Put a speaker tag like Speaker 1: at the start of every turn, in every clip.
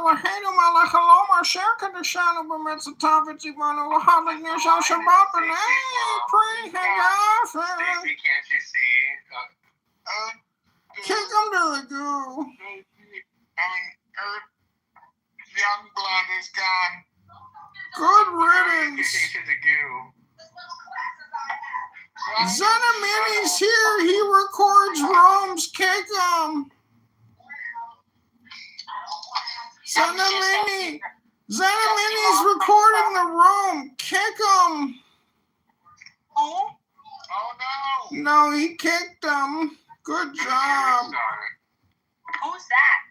Speaker 1: ale hello, Marszałka do sianu, bo my co to wydziwano, chodek nie się się bopy,
Speaker 2: Stacy, can't you see?
Speaker 1: Kick him to the goo.
Speaker 2: Young blood is gone.
Speaker 1: Good riddance.
Speaker 2: To the goo.
Speaker 1: Zenimini's here. He records rooms. Kick him. Zenimini's recording the room. Kick him.
Speaker 2: Oh no.
Speaker 1: No, he kicked him. Good job.
Speaker 3: Who's that?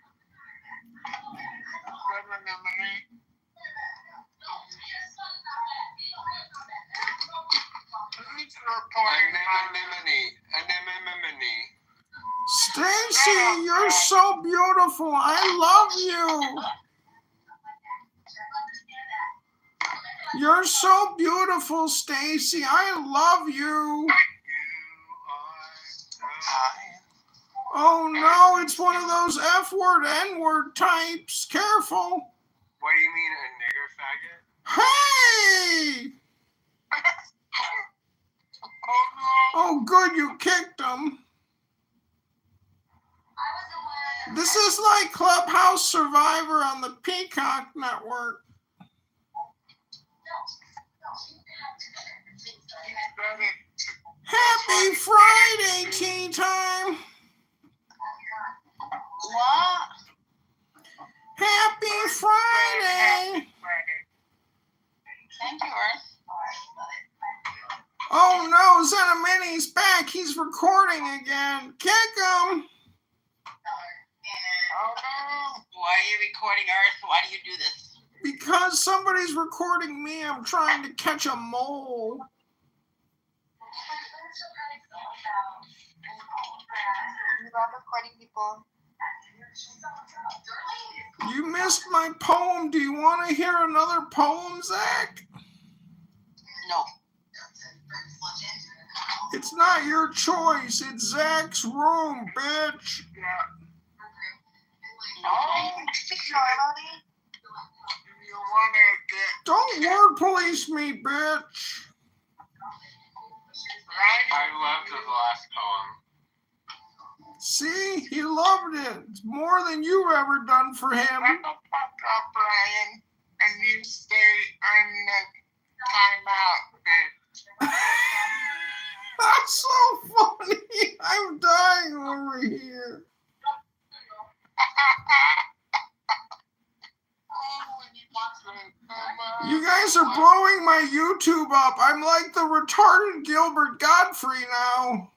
Speaker 2: Anemone.
Speaker 1: Stacy, you're so beautiful. I love you. You're so beautiful, Stacy. I love you. Oh no, it's one of those F-word, N-word types. Careful.
Speaker 2: What do you mean, a nigger faggot?
Speaker 1: Hey! Oh good, you kicked him. This is like Clubhouse Survivor on the Peacock Network. Happy Friday, tea time.
Speaker 3: What?
Speaker 1: Happy Friday.
Speaker 3: Thank you, Earth.
Speaker 1: Oh no, Zenimini's back. He's recording again. Kick him.
Speaker 2: Oh no.
Speaker 3: Why are you recording, Earth? Why do you do this?
Speaker 1: Because somebody's recording me. I'm trying to catch a mole.
Speaker 3: You love recording people.
Speaker 1: You missed my poem. Do you want to hear another poem, Zach?
Speaker 3: No.
Speaker 1: It's not your choice. It's Zach's room, bitch.
Speaker 2: Oh, you want to get...
Speaker 1: Don't word police me, bitch.
Speaker 2: I loved the last poem.
Speaker 1: See? He loved it. It's more than you've ever done for him.
Speaker 2: Shut the fuck up, Brian, and you stay on the timeout, bitch.
Speaker 1: That's so funny. I'm dying over here. You guys are blowing my YouTube up. I'm like the retarded Gilbert Godfrey now.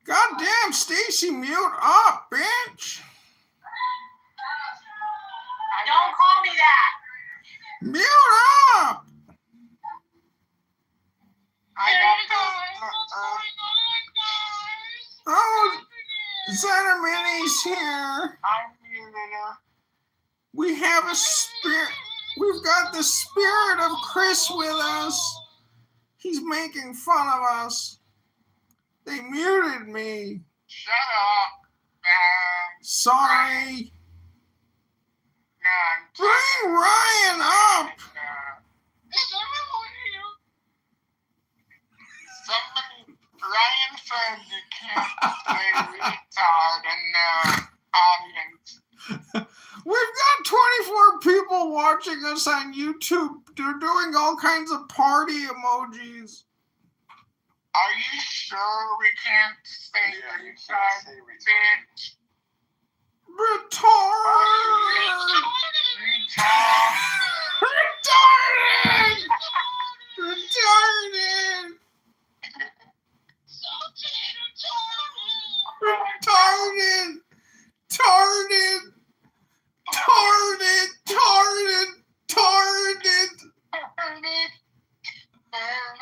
Speaker 1: Goddamn, Stacy, mute up, bitch.
Speaker 3: Don't call me that.
Speaker 1: Mute up. Oh, Zenimini's here. We have a spirit. We've got the spirit of Chris with us. He's making fun of us. They muted me.
Speaker 2: Shut up.
Speaker 1: Sorry. Bring Ryan up.
Speaker 2: Ryan said you can't say retard in the audience.
Speaker 1: We've got 24 people watching us on YouTube. They're doing all kinds of party emojis.
Speaker 2: Are you sure we can't say retard, bitch?
Speaker 1: Retard! Retarded! Retarded! Retarded! Tarded! Tarded! Tarded! Tarded!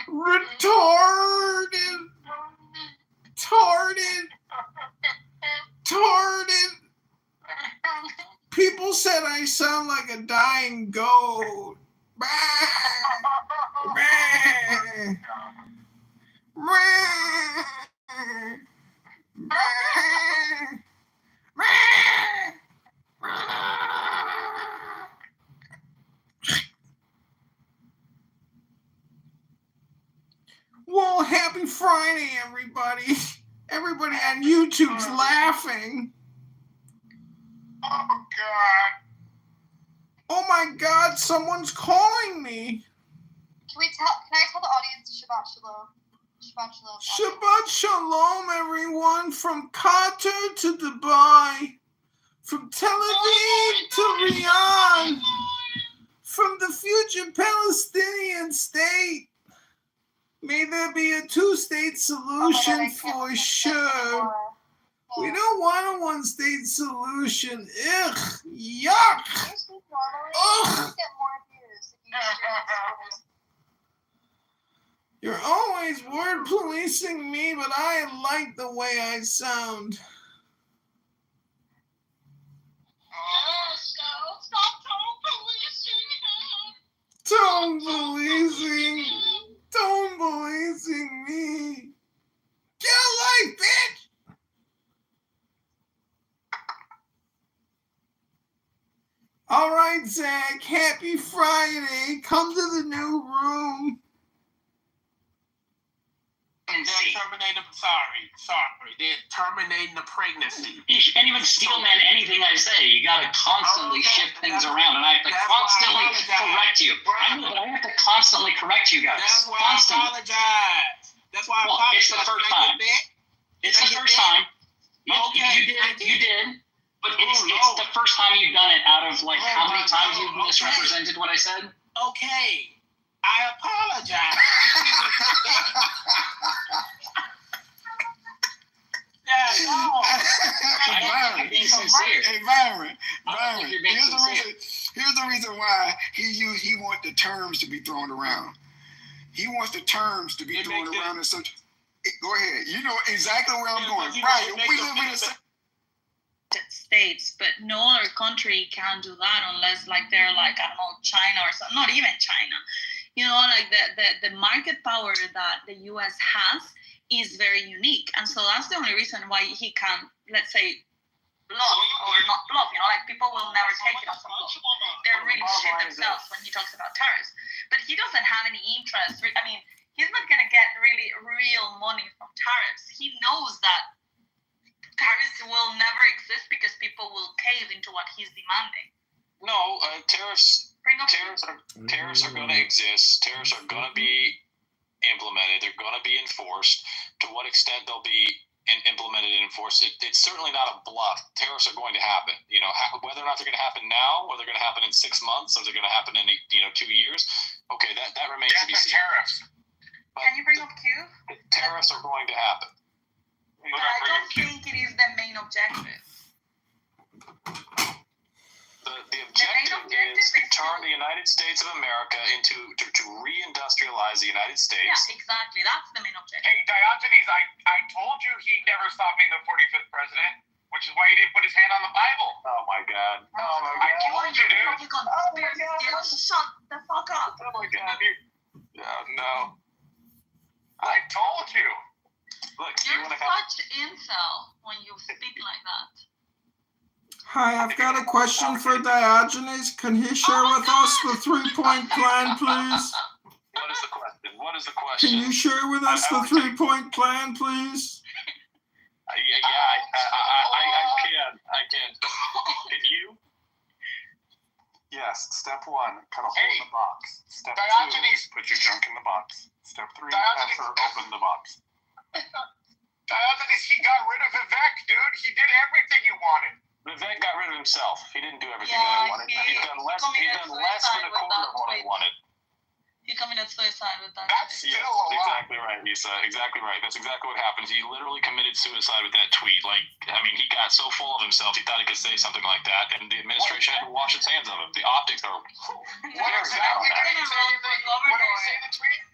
Speaker 1: Retarded! Tarded! Tarded! People said I sound like a dying goat. Bah! Bah! Bah! Bah! Friday, everybody. Everybody on YouTube's laughing.
Speaker 2: Oh, God.
Speaker 1: Oh my God, someone's calling me.
Speaker 3: Can I tell the audience Shabbat Shalom? Shabbat Shalom.
Speaker 1: Shabbat Shalom, everyone, from Qatar to Dubai, from Tel Aviv to Riyadh, from the future Palestinian state. May there be a two-state solution for sure. We don't want a one-state solution. Ugh, yuck. Ugh. You're always word policing me, but I like the way I sound. Tone policing me. Get a life, bitch! All right, Zach. Happy Friday. Come to the new room.
Speaker 4: They're terminating the pregnancy.
Speaker 5: You can't even steel man anything I say. You gotta constantly shift things around, and I have to constantly correct you. I know, but I have to constantly correct you guys.
Speaker 4: That's why
Speaker 5: Constantly.
Speaker 4: I apologize. That's why I apologize.
Speaker 5: It's the first time. It's the first time. You did. But it's the first time you've done it out of like how many times you've misrepresented what I said?
Speaker 4: Okay. I apologize.
Speaker 5: I'm being sincere.
Speaker 6: Hey, Byron,
Speaker 5: You're being
Speaker 6: here's the reason why he wants the terms to be thrown around. He wants the terms to be thrown around in such. Go ahead. You know exactly where I'm going. Right. We live in a
Speaker 7: States, but no other country can do that unless like they're like, I don't know, China or something. Not even China. You know, like the market power that the US has is very unique. And so that's the only reason why he can, let's say, bluff or not bluff. You know, like people will never take it as a bluff. They're really shit themselves when he talks about tariffs. But he doesn't have any interest. I mean, he's not going to get really real money from tariffs. He knows that tariffs will never exist because people will cave into what he's demanding.
Speaker 8: No, tariffs are going to exist. Tariffs are going to be implemented. They're going to be enforced. To what extent they'll be implemented and enforced, it's certainly not a bluff. Tariffs are going to happen. You know, whether or not they're going to happen now, whether they're going to happen in 6 months, or they're going to happen in 2 years. Okay, that remains to be seen.
Speaker 2: Tariffs.
Speaker 7: Can you bring up Q?
Speaker 8: Tariffs are going to happen.
Speaker 7: But I don't think it is the main objective.
Speaker 8: The objective is to turn the United States of America to re-industrialize the United States.
Speaker 7: Yeah, exactly. That's the main objective.
Speaker 2: Hey, Diogenes, I told you he never stopped being the 45th president, which is why he didn't put his hand on the Bible.
Speaker 8: Oh my God.
Speaker 2: I told you, dude.
Speaker 7: Shut the fuck up.
Speaker 8: Oh my God. No.
Speaker 2: I told you.
Speaker 8: Look,
Speaker 7: You're such incel when you speak like that.
Speaker 1: Hi, I've got a question for Diogenes. Can he share with us the 3-point plan, please?
Speaker 8: What is the question? What is the question?
Speaker 1: Can you share with us the 3-point plan, please?
Speaker 8: I can. Can you?
Speaker 6: Yes. Step 1, cut a hole in the box. Step 2,
Speaker 2: Diogenes.
Speaker 6: put your junk in the box. Step 3,
Speaker 2: Diogenes.
Speaker 6: open the box.
Speaker 2: Diogenes, he got rid of Vivek, dude. He did everything you wanted.
Speaker 8: Vivek got rid of himself. He didn't do everything
Speaker 7: Yeah,
Speaker 8: that I wanted. He's done less than a quarter of what I wanted.
Speaker 7: He committed suicide with that.
Speaker 2: That's
Speaker 7: tweet.
Speaker 2: still a lot.
Speaker 8: Exactly right, Lisa. Exactly right. That's exactly what happened. He literally committed suicide with that tweet. Like, I mean, he got so full of himself, he thought he could say something like that, and the administration had to wash its hands of him. The optics are...
Speaker 2: What exactly did he say in the tweet?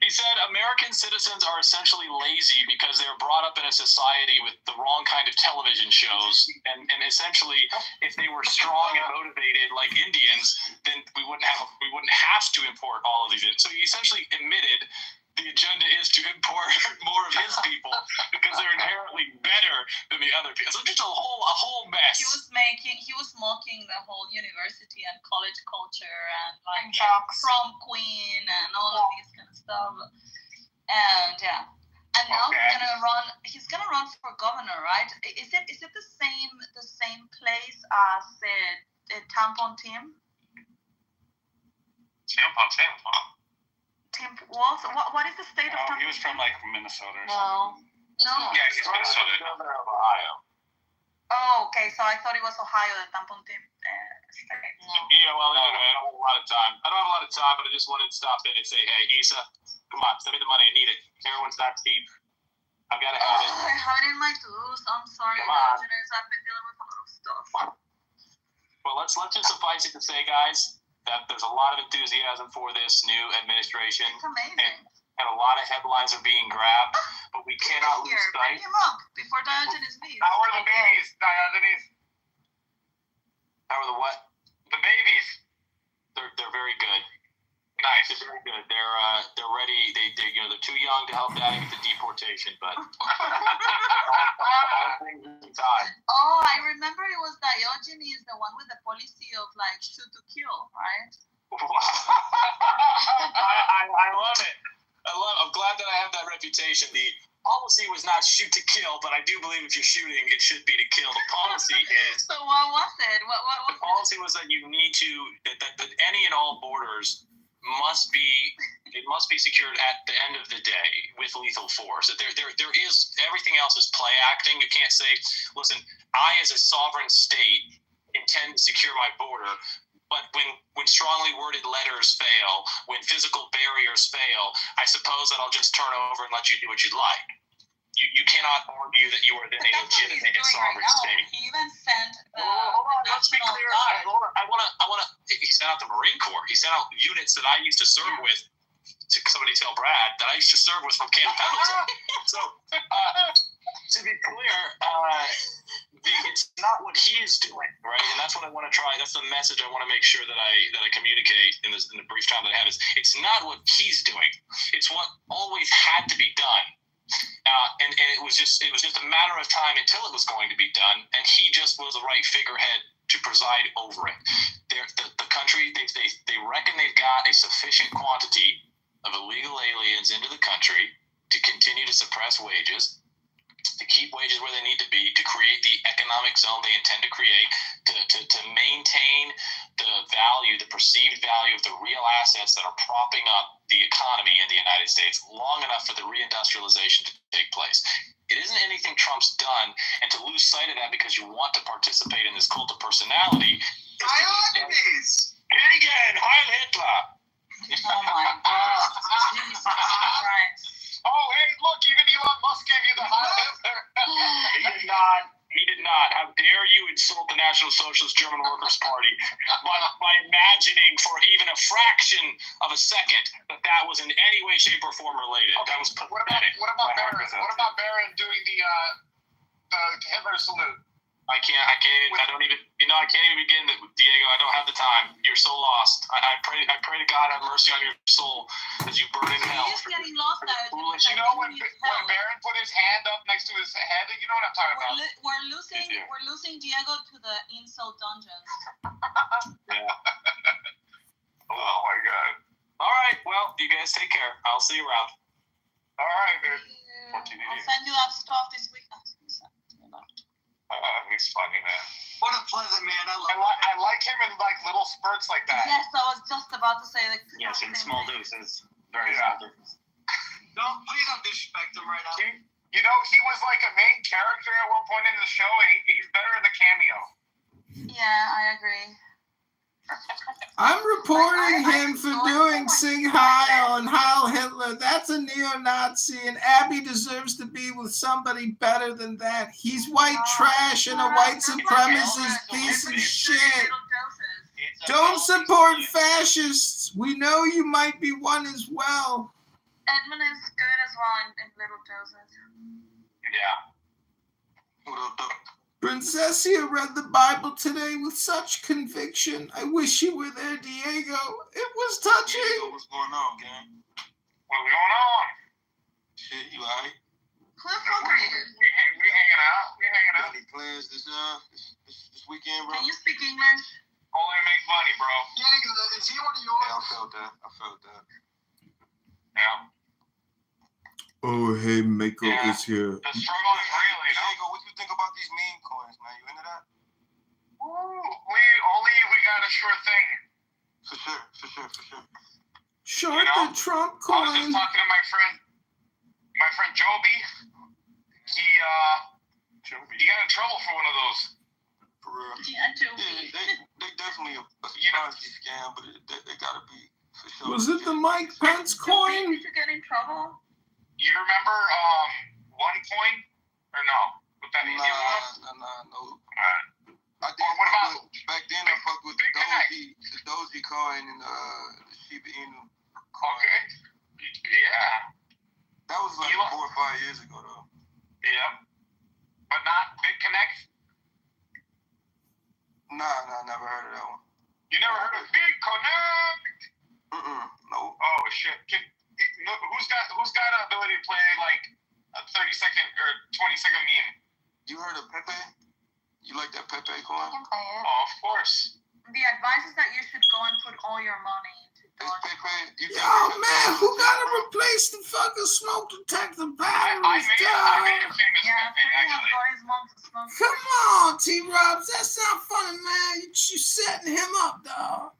Speaker 8: He said American citizens are essentially lazy because they're brought up in a society with the wrong kind of television shows, and essentially, if they were strong and motivated like Indians, then we wouldn't have to import all of these. So he essentially admitted the agenda is to import more of his people because they're inherently better than the other people. So just a whole mess.
Speaker 7: He was mocking the whole university and college culture and like
Speaker 3: And jocks.
Speaker 7: prom queen and all of these kind of stuff. And yeah, And now
Speaker 2: Okay.
Speaker 7: he's gonna run for governor, right? Is it the same place as the tampon team?
Speaker 2: Tampon.
Speaker 7: Tim Wolf? What is the state of tampon?
Speaker 8: He was from like Minnesota or something.
Speaker 7: No.
Speaker 2: Yeah, he's Minnesota.
Speaker 8: Governor of Ohio.
Speaker 7: Oh, okay. So I thought it was Ohio, the tampon team state.
Speaker 3: No.
Speaker 8: Yeah, well, anyway, I don't have a lot of time. but I just wanted to stop in and say, hey, Issa, come on, send me the money. I need it. Heroin's not cheap. I've got to have it.
Speaker 7: I had it in my tools. I'm sorry,
Speaker 8: Come on.
Speaker 7: listeners. I've been dealing with a lot of stuff.
Speaker 8: Well, let's just suffice it to say, guys, that there's a lot of enthusiasm for this new administration,
Speaker 7: It's amazing.
Speaker 8: and a lot of headlines are being grabbed, but we cannot lose
Speaker 7: Bring
Speaker 8: sight.
Speaker 7: him up before Diogenes leaves.
Speaker 2: How are the babies, Diogenes?
Speaker 8: How are the what?
Speaker 2: The babies.
Speaker 8: They're very good.
Speaker 2: Nice.
Speaker 8: They're very good. They're ready. They're too young to help Daddy with the deportation, but all things in time.
Speaker 7: Oh, I remember it was Diogenes, the one with the policy of like shoot to kill, right?
Speaker 8: I love it. I'm glad that I have that reputation. The policy was not shoot to kill, but I do believe if you're shooting, it should be to kill. The policy is.
Speaker 7: So what was it? What
Speaker 8: The policy was that you need to that any and all borders must be secured at the end of the day with lethal force. That there is everything else is play acting. You can't say, listen, I as a sovereign state intend to secure my border, but when strongly worded letters fail, when physical barriers fail, I suppose that I'll just turn over and let you do what you'd like. You cannot argue that you are then a
Speaker 7: That's what he's
Speaker 8: legitimate
Speaker 7: doing
Speaker 8: sovereign
Speaker 7: right now.
Speaker 8: state.
Speaker 7: He even sent the
Speaker 8: Hold on, let's be
Speaker 7: National
Speaker 8: clear.
Speaker 7: Guard.
Speaker 8: I want to. He sent out the Marine Corps. He sent out units that I used to serve with. To somebody tell Brad that I used to serve with from Camp Pendleton. So, to be clear, it's not what he is doing, right? And that's what I want to try. That's the message I want to make sure that I communicate in the brief time that I have. It's not what he's doing. It's what always had to be done. And it was just a matter of time until it was going to be done, and he just was the right figurehead to preside over it. The country, they reckon they've got a sufficient quantity of illegal aliens into the country to continue to suppress wages, to keep wages where they need to be, to create the economic zone they intend to create, to maintain the perceived value of the real assets that are propping up the economy in the United States long enough for the reindustrialization to take place. It isn't anything Trump's done, and to lose sight of that because you want to participate in this cult of personality.
Speaker 6: Diogenes!
Speaker 8: Again, Heil Hitler!
Speaker 7: Oh my God. Jesus Christ.
Speaker 2: Oh, hey, look, even Elon Musk gave you the high Hitler.
Speaker 8: He did not. How dare you insult the National Socialist German Workers' Party by imagining for even a fraction of a second that was in any way, shape, or form related.
Speaker 2: Okay,
Speaker 8: That was
Speaker 2: what
Speaker 8: pathetic.
Speaker 2: about Barron? What about Barron doing the Hitler salute?
Speaker 8: I can't even begin, Diego. I don't have the time. You're so lost. I pray to God have mercy on your soul as you burn in hell.
Speaker 7: He's getting lost now.
Speaker 8: Foolish.
Speaker 2: You know when Barron put his hand up next to his head, you know what I'm talking about?
Speaker 7: We're losing Diego to the insult dungeon.
Speaker 8: Yeah.
Speaker 2: Oh my God.
Speaker 8: All right. Well, you guys take care. I'll see you around.
Speaker 2: All right, dude.
Speaker 7: I'll send you that stuff this week.
Speaker 2: He's funny, man.
Speaker 6: What a pleasant man.
Speaker 2: I like him in like little spurts like that.
Speaker 7: Yes, I was just about to say like.
Speaker 5: Yes, in
Speaker 7: same
Speaker 5: small
Speaker 7: thing.
Speaker 5: doses.
Speaker 2: Very small
Speaker 5: doses.
Speaker 6: Please don't disrespect him right now.
Speaker 2: You know, he was like a main character at one point in the show, and he's better in the cameo.
Speaker 7: Yeah, I agree.
Speaker 1: I'm reporting him for doing Sing Heil and Heil Hitler. That's a neo-Nazi, and Abby deserves to be with somebody better than that. He's white trash and a white supremacist piece of shit. Don't support fascists. We know you might be one as well.
Speaker 7: Edmund is good as well in little doses.
Speaker 8: Yeah.
Speaker 1: Princessia read the Bible today with such conviction. I wish you were there, Diego. It was touching.
Speaker 9: What's going on, gang?
Speaker 2: What's going on?
Speaker 9: Shit, you alright?
Speaker 7: Who the fuck are you?
Speaker 2: We hanging out. We hanging out.
Speaker 9: Any plans this weekend, bro?
Speaker 7: Can you speak English?
Speaker 2: Only to make money, bro.
Speaker 6: Diego, is he one of yours?
Speaker 9: Yeah, I felt that.
Speaker 2: Yeah.
Speaker 1: Oh, hey, Mako is here.
Speaker 2: The struggle is real, you know?
Speaker 9: Diego, what you think about these meme coins, man? You into that?
Speaker 2: Ooh, we got a sure thing.
Speaker 9: For sure.
Speaker 1: Short
Speaker 2: You know,
Speaker 1: the Trump
Speaker 2: I was just
Speaker 1: coin.
Speaker 2: talking to my friend Joby. He got in trouble for one of those.
Speaker 9: For real.
Speaker 7: Yeah,
Speaker 9: Yeah, they definitely a Ponzi scam, but they gotta be for sure.
Speaker 1: Was it the Mike Pence coin?
Speaker 7: Did you get in trouble?
Speaker 2: You remember OneCoin or no? With that Indian one?
Speaker 9: No.
Speaker 2: Alright.
Speaker 9: I did.
Speaker 2: Or what about
Speaker 9: back then? I fucked with the Doji coin and the Shiba Inu coin.
Speaker 2: Okay. Yeah.
Speaker 9: That was like 4 or 5 years ago, though.
Speaker 2: Yeah. But not BitConnect?
Speaker 9: Nah, never heard of that one.
Speaker 2: You never heard of BitConnect?
Speaker 9: No.
Speaker 2: Oh shit. Who's got an ability to play like a 30-second or 20-second meme?
Speaker 9: You heard of Pepe? You like that Pepe
Speaker 3: I
Speaker 9: coin?
Speaker 3: can play it.
Speaker 2: Oh, of course.
Speaker 7: The advice is that you should go and put all your money into
Speaker 9: It's
Speaker 7: Doge.
Speaker 9: Pepe.
Speaker 1: Yo, man, who gotta replace the fucking smoke detector
Speaker 2: I
Speaker 1: batteries,
Speaker 2: made
Speaker 1: dog?
Speaker 2: a famous
Speaker 7: Yeah,
Speaker 2: Pepe,
Speaker 7: someone
Speaker 2: actually.
Speaker 7: got his mom to smoke.
Speaker 1: Come on, T-Robs. That's not funny, man. You setting him up, dog.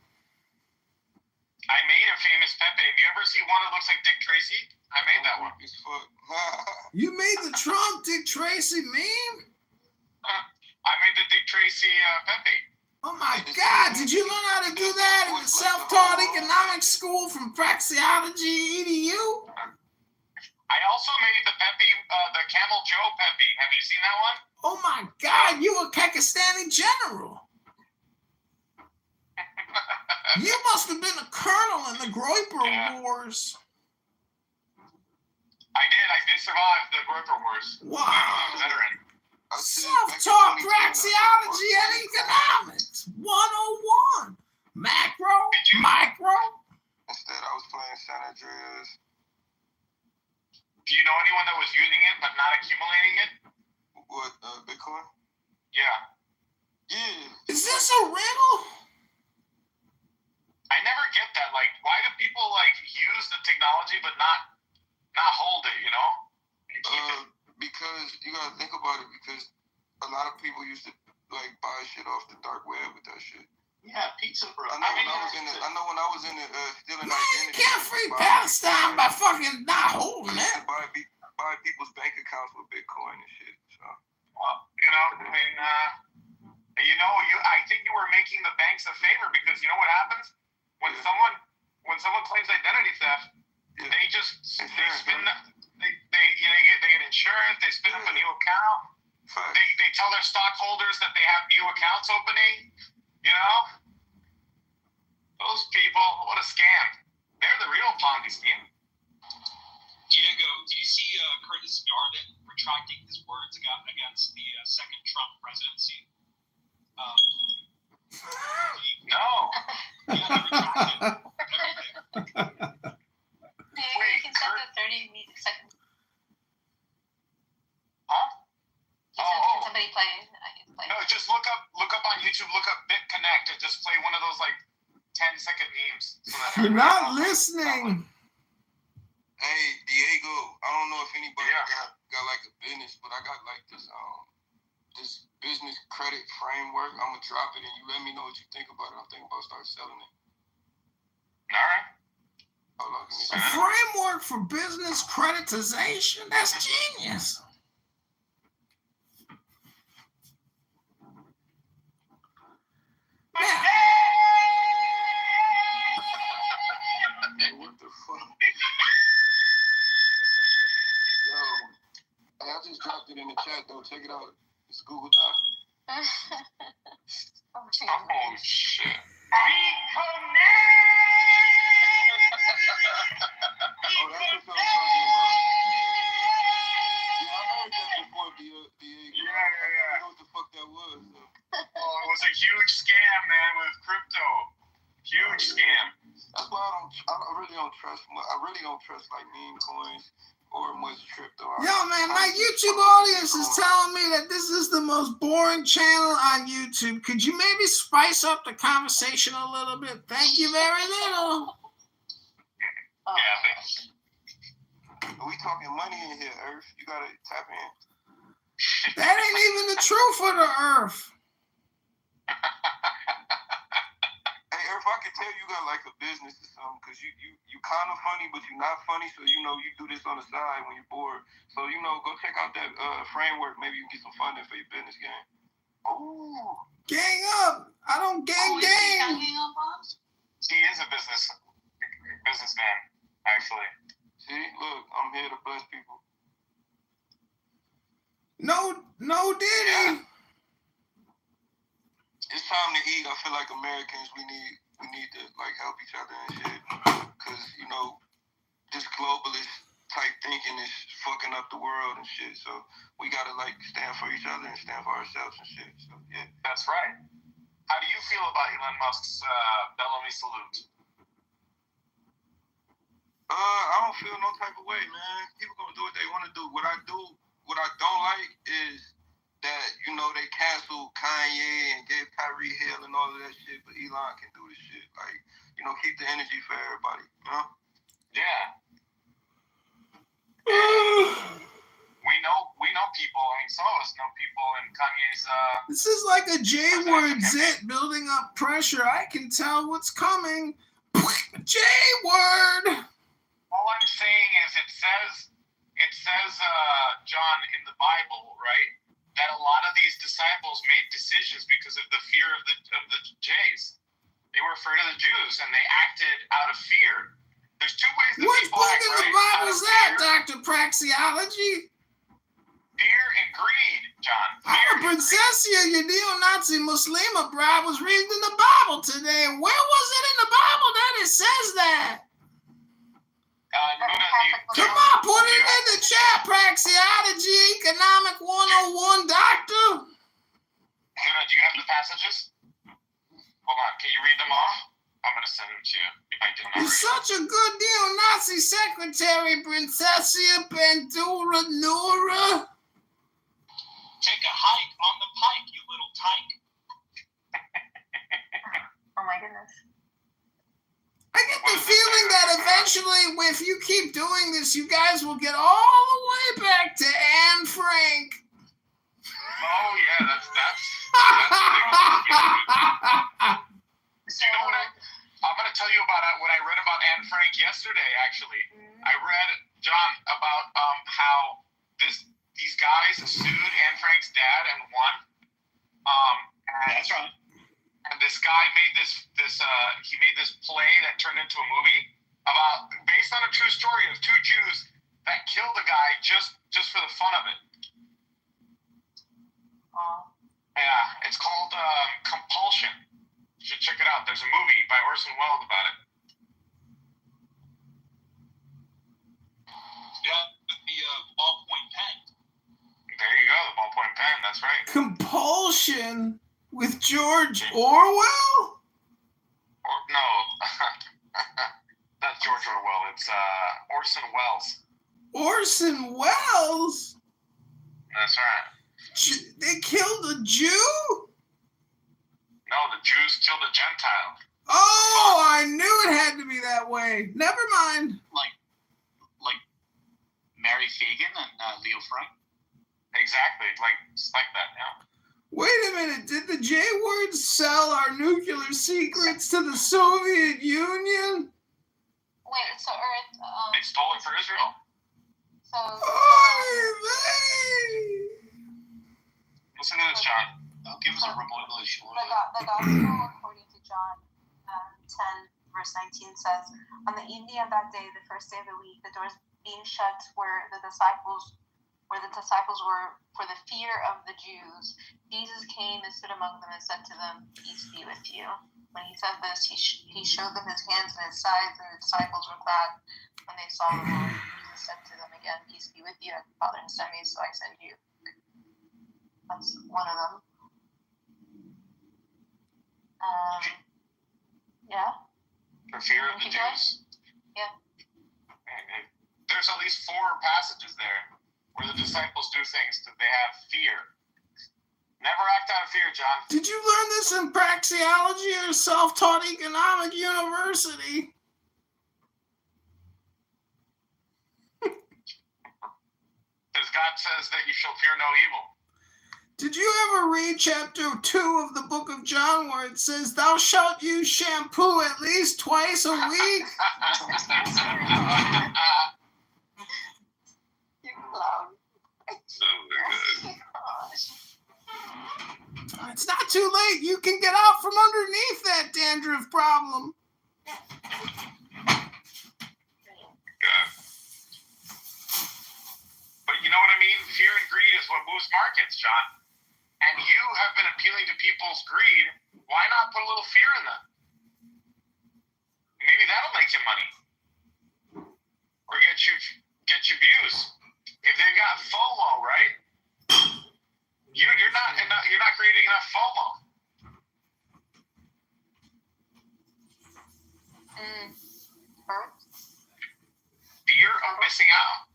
Speaker 2: I made a famous Pepe. Have you ever seen one that looks like Dick Tracy? I made that one.
Speaker 9: As fuck.
Speaker 1: You made the Trump Dick Tracy meme?
Speaker 2: I made the Dick Tracy Pepe.
Speaker 1: Oh my God, did you learn how to do that in the self-taught economics school from Praxeology EDU?
Speaker 2: I also made the Pepe, the Camel Joe Pepe. Have you seen that one?
Speaker 1: Oh my God, you a Pakistani general. You must have been a colonel in the Groiper Wars.
Speaker 2: I did survive the Groiper Wars.
Speaker 1: Wow.
Speaker 2: I'm a veteran.
Speaker 1: Self-taught praxeology and economics 101. Macro, micro.
Speaker 9: Instead, I was playing San Andreas.
Speaker 2: Do you know anyone that was using it but not accumulating it?
Speaker 9: What, Bitcoin?
Speaker 2: Yeah.
Speaker 1: Is this a riddle?
Speaker 2: I never get that. Like, why do people like use the technology but not hold it? You know? And keep it?
Speaker 9: Because you gotta think about it. Because a lot of people used to like buy shit off the dark web with that shit.
Speaker 5: Yeah, pizza, bro.
Speaker 9: I know when I was in the stealing
Speaker 1: Man, you
Speaker 9: identity.
Speaker 1: can't free Palestine by fucking not holding
Speaker 9: I used
Speaker 1: it.
Speaker 9: to buy people's bank accounts with Bitcoin and shit. So.
Speaker 2: Well, you know, I mean, I think you were making the banks a favor because you know what happens when someone claims identity theft, they spin up. They get insurance. They spin up a new account. They tell their stockholders that they have new accounts opening. You know, those people. What a scam! They're the real Ponzi scheme.
Speaker 8: Diego, do you see Curtis Yarvin retracting his words against the second Trump presidency?
Speaker 2: No.
Speaker 8: Yeah, they retracted everything.
Speaker 3: You can set the 30-second.
Speaker 2: Huh?
Speaker 3: Can somebody play? I can play.
Speaker 2: No, just look up on YouTube. Look up BitConnect and just play one of those like 10-second memes. So that
Speaker 1: You're not listening.
Speaker 9: Hey, Diego, I don't know if anybody got like a business, but I got like this business credit framework. I'm gonna drop it and you let me know what you think about it. I'm thinking about start selling it.
Speaker 2: All right.
Speaker 9: Hold on, give me
Speaker 1: A framework for business creditization? That's genius.
Speaker 9: What the fuck? Yo, hey, I just dropped it in the chat though. Check it out. It's Google Doc.
Speaker 2: Oh shit.
Speaker 9: Oh, that's what I'm talking about. Yeah, I heard that before, Diego.
Speaker 2: Yeah.
Speaker 9: I know what the fuck that was.
Speaker 2: Oh, it was a huge scam, man, with crypto. Huge scam.
Speaker 9: That's why I really don't trust like meme coins or much crypto.
Speaker 1: Yo, man, my YouTube audience is telling me that this is the most boring channel on YouTube. Could you maybe spice up the conversation a little bit? Thank you very little.
Speaker 2: Yeah, thanks.
Speaker 9: We talking money in here, Earth. You gotta tap in.
Speaker 1: That ain't even the truth for the Earth.
Speaker 9: Hey, Earth, I can tell you got like a business or something, because you kind of funny, but you're not funny, so you do this on the side when you're bored. So, go check out that framework. Maybe you can get some funding for your business game.
Speaker 2: Ooh.
Speaker 1: Gang up. I don't gang.
Speaker 2: He is a businessman, actually.
Speaker 9: See, look, I'm here to bless people.
Speaker 1: No, Diddy.
Speaker 9: It's time to eat. I feel like Americans, we need to like help each other and shit, because this globalist type thinking is fucking up the world and shit. So we gotta like stand for each other and stand for ourselves and shit. So yeah,
Speaker 2: that's right. How do you feel about Elon Musk's Bellamy salute?
Speaker 9: I don't feel no type of way, man. People gonna do what they want to do. What I don't like is that they canceled Kanye and gave Kyrie Hill and all of that shit, but Elon can do this shit. Like, keep the energy for everybody.
Speaker 2: Yeah. We know people. I mean, some of us know people in Kanye's.
Speaker 1: This is like a J-word zit building up pressure. I can tell what's coming. J-word.
Speaker 2: All I'm saying is it says, John, in the Bible, right, that a lot of these disciples made decisions because of the fear of the Jays. They were afraid of the Jews, and they acted out of fear. There's two ways that
Speaker 1: Which
Speaker 2: people
Speaker 1: book
Speaker 2: act,
Speaker 1: in the
Speaker 2: right?
Speaker 1: Bible is that, Dr. Praxeology?
Speaker 2: Fear and greed, John.
Speaker 1: Our Princessia, your neo-Nazi Muslima bride, was reading the Bible today. Where was it in the Bible that it says that? Come on, put it in the chat, Praxeology, Economic 101, Doctor.
Speaker 2: Nuna, do you have the passages? Hold on, can you read them off? I'm going to send them to you if I didn't already.
Speaker 1: You're such a good neo-Nazi secretary, Princessia Pandura Nura.
Speaker 4: Take a hike on the pike, you little tyke.
Speaker 3: Oh my goodness.
Speaker 1: I get the feeling that eventually, if you keep doing this, you guys will get all the way back to Anne Frank.
Speaker 2: Oh yeah, that's you know what I'm going to tell you about what I read about Anne Frank yesterday. Actually, I read, John, about how these guys sued Anne Frank's dad and won.
Speaker 4: That's right.
Speaker 2: And this guy made this play that turned into a movie based on a true story of two Jews that killed a guy just for the fun of it. Yeah, it's called Compulsion. You should check it out. There's a movie by Orson Welles about it.
Speaker 4: Yeah, with the ballpoint pen.
Speaker 2: There you go, the ballpoint pen. That's right.
Speaker 1: Compulsion with George Orwell?
Speaker 2: No, not George Orwell. It's Orson Welles.
Speaker 1: Orson Welles?
Speaker 2: That's right.
Speaker 1: They killed a Jew?
Speaker 2: No, the Jews killed a Gentile.
Speaker 1: Oh, I knew it had to be that way. Never mind.
Speaker 4: Like Mary Fagan and Leo Frank.
Speaker 2: Exactly, like that now.
Speaker 1: Wait a minute, did the J-words sell our nuclear secrets to the Soviet Union?
Speaker 3: Wait, so Earth,
Speaker 2: They stole it for Israel.
Speaker 3: so
Speaker 2: Listen to this, John.
Speaker 4: Give us a revelation.
Speaker 3: the gospel according to John 10 verse 19 says, on the evening of that day, the first day of the week, the doors being shut where the disciples were for the fear of the Jews, Jesus came and stood among them and said to them, peace be with you. When he said this, he showed them his hands and his sides, and the disciples were glad when they saw the Lord. Jesus said to them again, peace be with you. And the Father has sent me, so I send you. That's one of them. Yeah.
Speaker 2: For fear of the Jews.
Speaker 3: Yeah.
Speaker 2: There's at least 4 passages there where the disciples do things that they have fear. Never act out of fear, John.
Speaker 1: Did you learn this in Praxeology or Self-Taught Economic University?
Speaker 2: says that you shall fear no evil.
Speaker 1: Did you ever read chapter 2 of the book of John where it says, thou shalt use shampoo at least twice a week?
Speaker 3: You clown.
Speaker 2: Oh my God.
Speaker 1: It's not too late. You can get out from underneath that dandruff problem.
Speaker 2: God. But you know what I mean? Fear and greed is what moves markets, John. And you have been appealing to people's greed. Why not put a little fear in them? Maybe that'll make you money, or get you views. If they've got FOMO, right? You're not creating enough FOMO. Fear of missing out.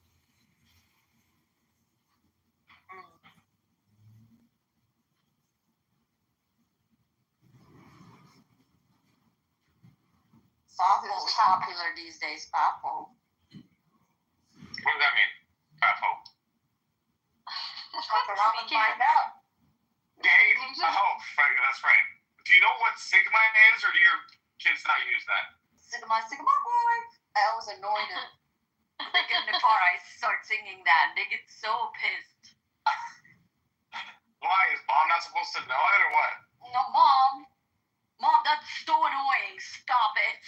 Speaker 3: Soft is popular these days, Papo.
Speaker 2: What does that mean? Papo.
Speaker 3: Fuck around and find out.
Speaker 2: That's right. Do you know what Sigma is, or do your kids not use that?
Speaker 3: Sigma boy. I always annoy them. They get in the car, I start singing that. They get so pissed.
Speaker 2: Why? Is mom not supposed to know it, or what?
Speaker 3: No, Mom, that's so annoying. Stop it.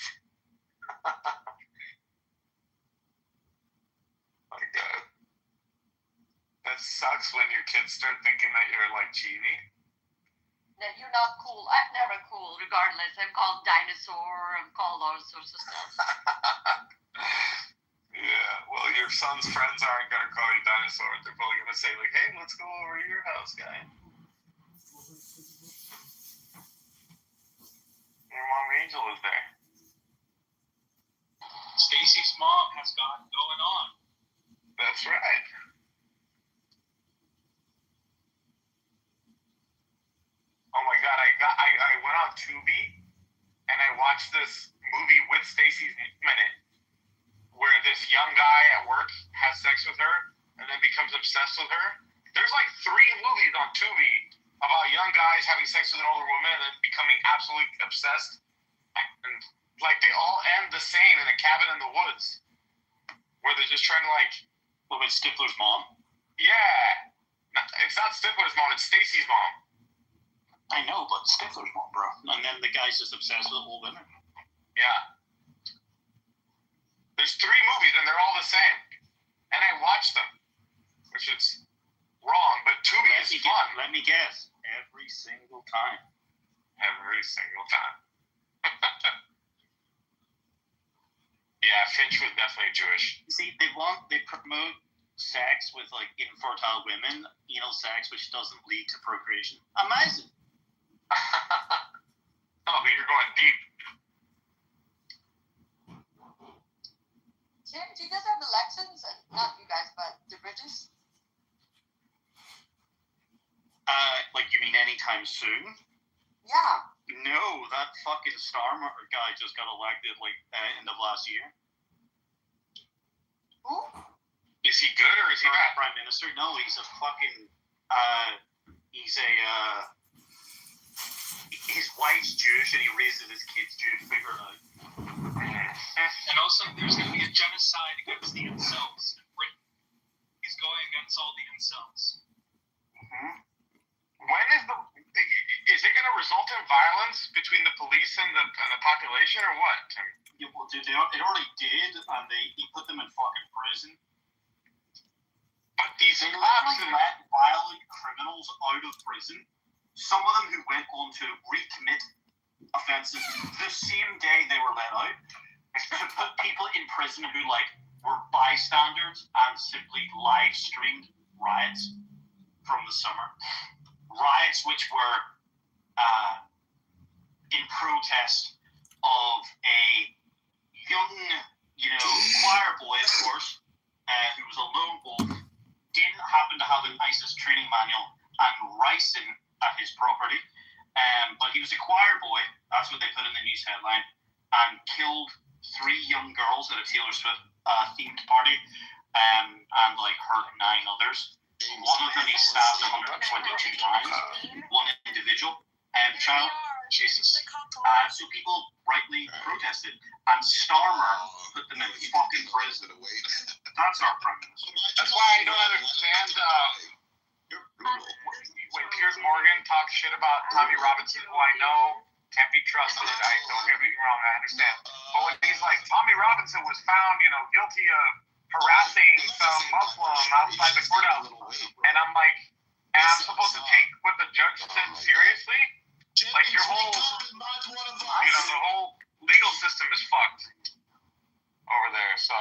Speaker 2: My God. That sucks when your kids start thinking that you're like cheesy.
Speaker 3: That you're not cool. I'm never cool, regardless. I'm called dinosaur. I'm called all sorts of stuff.
Speaker 2: Yeah, well, your son's friends aren't going to call you dinosaur. They're probably going to say, like, hey, let's go over to your house, guy. Your mom Angel is there.
Speaker 4: Stacy's mom has got going on.
Speaker 2: That's right. Oh my God, I went on Tubi and I watched this movie with Stacy's in it, where this young guy at work has sex with her and then becomes obsessed with her. There's like 3 movies on Tubi about young guys having sex with an older woman and then becoming absolutely obsessed. And like they all end the same in a cabin in the woods, where they're just trying to like.
Speaker 5: What about Stifler's mom?
Speaker 2: Yeah, it's not Stifler's mom. It's Stacy's mom.
Speaker 5: I know, but Stifler's mom, bro. And then the guy's just obsessed with old women.
Speaker 2: Yeah. There's 3 movies and they're all the same, and I watched them, which is wrong. But Tubi is fun.
Speaker 5: Let me guess. Every single time.
Speaker 2: Every single time. Yeah, Finch was definitely Jewish.
Speaker 5: You see, they promote sex with like infertile women, anal sex, which doesn't lead to procreation. Amazing.
Speaker 2: Oh, but you're going deep.
Speaker 3: Do you guys have elections? Not you guys, but the British?
Speaker 5: Like you mean anytime soon?
Speaker 3: Yeah.
Speaker 5: No, that fucking Starmer guy just got elected like end of last year.
Speaker 3: Who?
Speaker 2: Is he good or is he bad?
Speaker 5: Prime Minister? No, he's a fucking. His wife's Jewish and he raises his kids Jewish. Figure it out.
Speaker 4: And also, there's going to be a genocide against the incels in Britain. He's going against all the incels.
Speaker 2: Mm-hmm. When is it going to result in violence between the police and the population, or what?
Speaker 5: Yeah, well, dude, it already did, and he put them in fucking prison.
Speaker 2: But these
Speaker 5: They
Speaker 2: cops
Speaker 5: literally let violent criminals out of prison. Some of them who went on to recommit offences the same day they were let out, to put people in prison who were bystanders and simply live streamed riots from the summer. Riots which were in protest of a young, choir boy, of course, who was a lone wolf, didn't happen to have an ISIS training manual and ricin at his property, but he was a choir boy, that's what they put in the news headline, and killed 3 young girls at a Taylor Swift themed party, and hurt 9 others. One of them he stabbed 122 times. One individual child.
Speaker 8: Jesus.
Speaker 5: So people rightly protested, and Starmer put them in fucking prison. That's our prime minister.
Speaker 2: That's why I don't understand when Piers Morgan talks shit about Tommy Robinson, who I know can't be trusted. Don't get me wrong, I understand. But when he's like, Tommy Robinson was found, guilty of harassing some Muslim outside the courthouse, and I'm like, and I'm supposed to take what the judge said seriously? Like your whole, the whole legal system is fucked over there. So.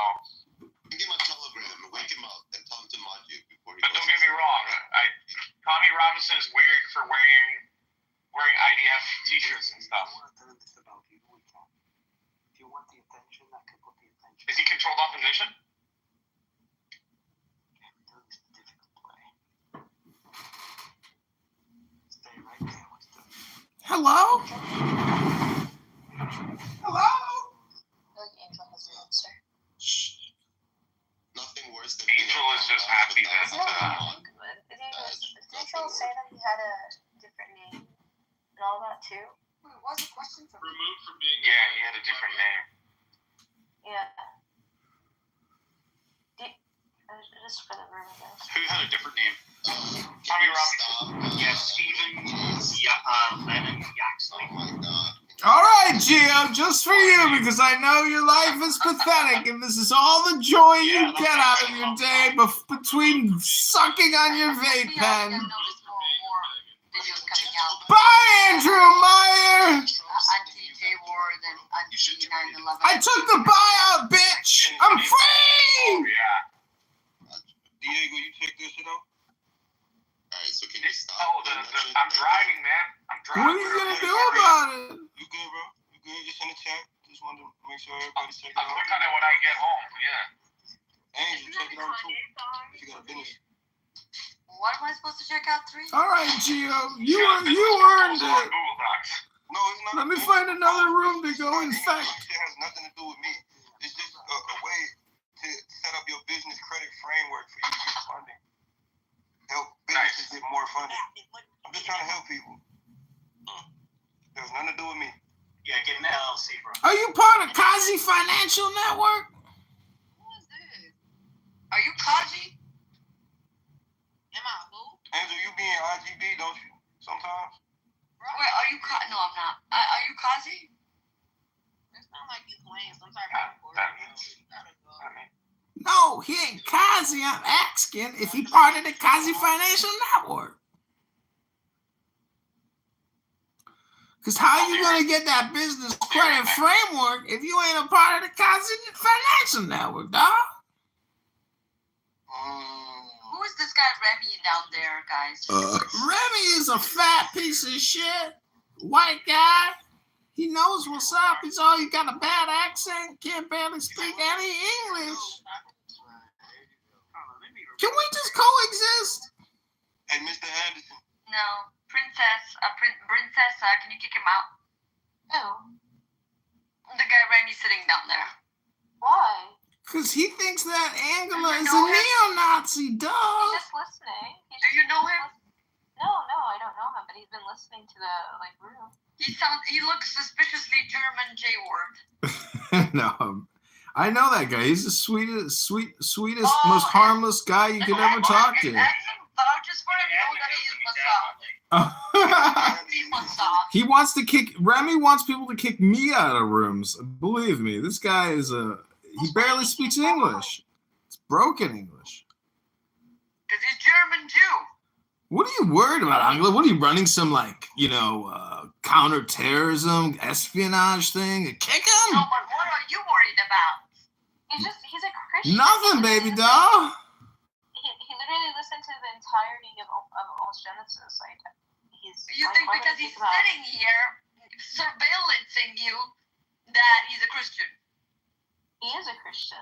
Speaker 9: Give him a telegram and wake him up and tell him to mod you before he.
Speaker 2: But don't get me wrong, Tommy Robinson is weird for wearing IDF T-shirts and stuff. Is he controlled opposition?
Speaker 1: Hello? Hello?
Speaker 9: Nothing worse than
Speaker 2: Angel is just happy that.
Speaker 3: Did Angel say that he had a different name and all that too? What's the question from?
Speaker 8: Removed from being.
Speaker 2: Yeah, he had a different name.
Speaker 3: Yeah. Just for the room, I guess.
Speaker 5: Who had a different name?
Speaker 2: Tommy Robinson.
Speaker 5: Yeah, Stephen Lennon Yaxley.
Speaker 9: Oh my god.
Speaker 1: All right, Gio, just for you, because I know your life is pathetic, and this is all the joy you get out of your day between sucking on your vape pen. Bye, Andrew Meyer! I took the buyout, bitch! I'm free!
Speaker 2: Oh, yeah.
Speaker 9: Diego, you check this shit out? Alright, so can you stop?
Speaker 2: Oh, I'm driving, man. I'm driving.
Speaker 1: What are you gonna do about it?
Speaker 9: You good, bro? You good? Just in the chat. Just wanted to make sure everybody check it
Speaker 2: I'll
Speaker 9: out.
Speaker 2: click on it when I get home, yeah.
Speaker 9: Angel, check it out too. If you got a business.
Speaker 3: What am I supposed to check out 3?
Speaker 1: All right, Gio, you earned it.
Speaker 2: Google Docs.
Speaker 9: No, it's not.
Speaker 1: Let me find another room to go
Speaker 9: It
Speaker 1: infect.
Speaker 9: has nothing to do with me. It's just a way to set up your business credit framework for you to get funding. Help businesses get more funding. I'm just trying to help people. There's nothing to do with me.
Speaker 5: Yeah, get an LLC, bro.
Speaker 1: Are you part of Kazi Financial Network?
Speaker 3: Who is this? Are you Kaji? Am I who?
Speaker 9: Angel, you be in IGB, don't you? Sometimes?
Speaker 3: Wait, are you No, I'm not. Are you Kazi? It's not like he's playing some type of
Speaker 1: No, he ain't Kazi. I'm asking if he part of the Kazi Financial Network. Because how you going to get that business credit framework if you ain't a part of the Kazi Financial Network, dog?
Speaker 3: Who is this guy Remy down there, guys?
Speaker 1: Remy is a fat piece of shit. White guy. He knows what's up. He's all you got a bad accent. Can't barely speak any English. Can we just coexist?
Speaker 9: Hey, Mr. Anderson.
Speaker 3: No. Princess, can you kick him out? Who? The guy Remy sitting down there. Why?
Speaker 1: Because he thinks that Angela is a neo-Nazi, dog.
Speaker 3: He's just listening. Do you know him? No, I don't know him, but he's been listening to the room. He looks suspiciously German J-word.
Speaker 1: No, I know that guy. He's the sweetest, most harmless guy you could ever talk to.
Speaker 3: I just want to know that he's massage.
Speaker 1: He wants to kick. Remy wants people to kick me out of rooms. Believe me, this guy is he barely speaks English. It's broken English.
Speaker 3: Because he's German Jew.
Speaker 1: What are you worried about, Angela? What are you running some counterterrorism, espionage thing? Kick him?
Speaker 3: No, but what are you worried about? He's a Christian.
Speaker 1: Nothing, baby doll.
Speaker 3: He literally listened to the entirety of Genesis. You think because he's sitting here surveillancing you that he's a Christian? He is a Christian.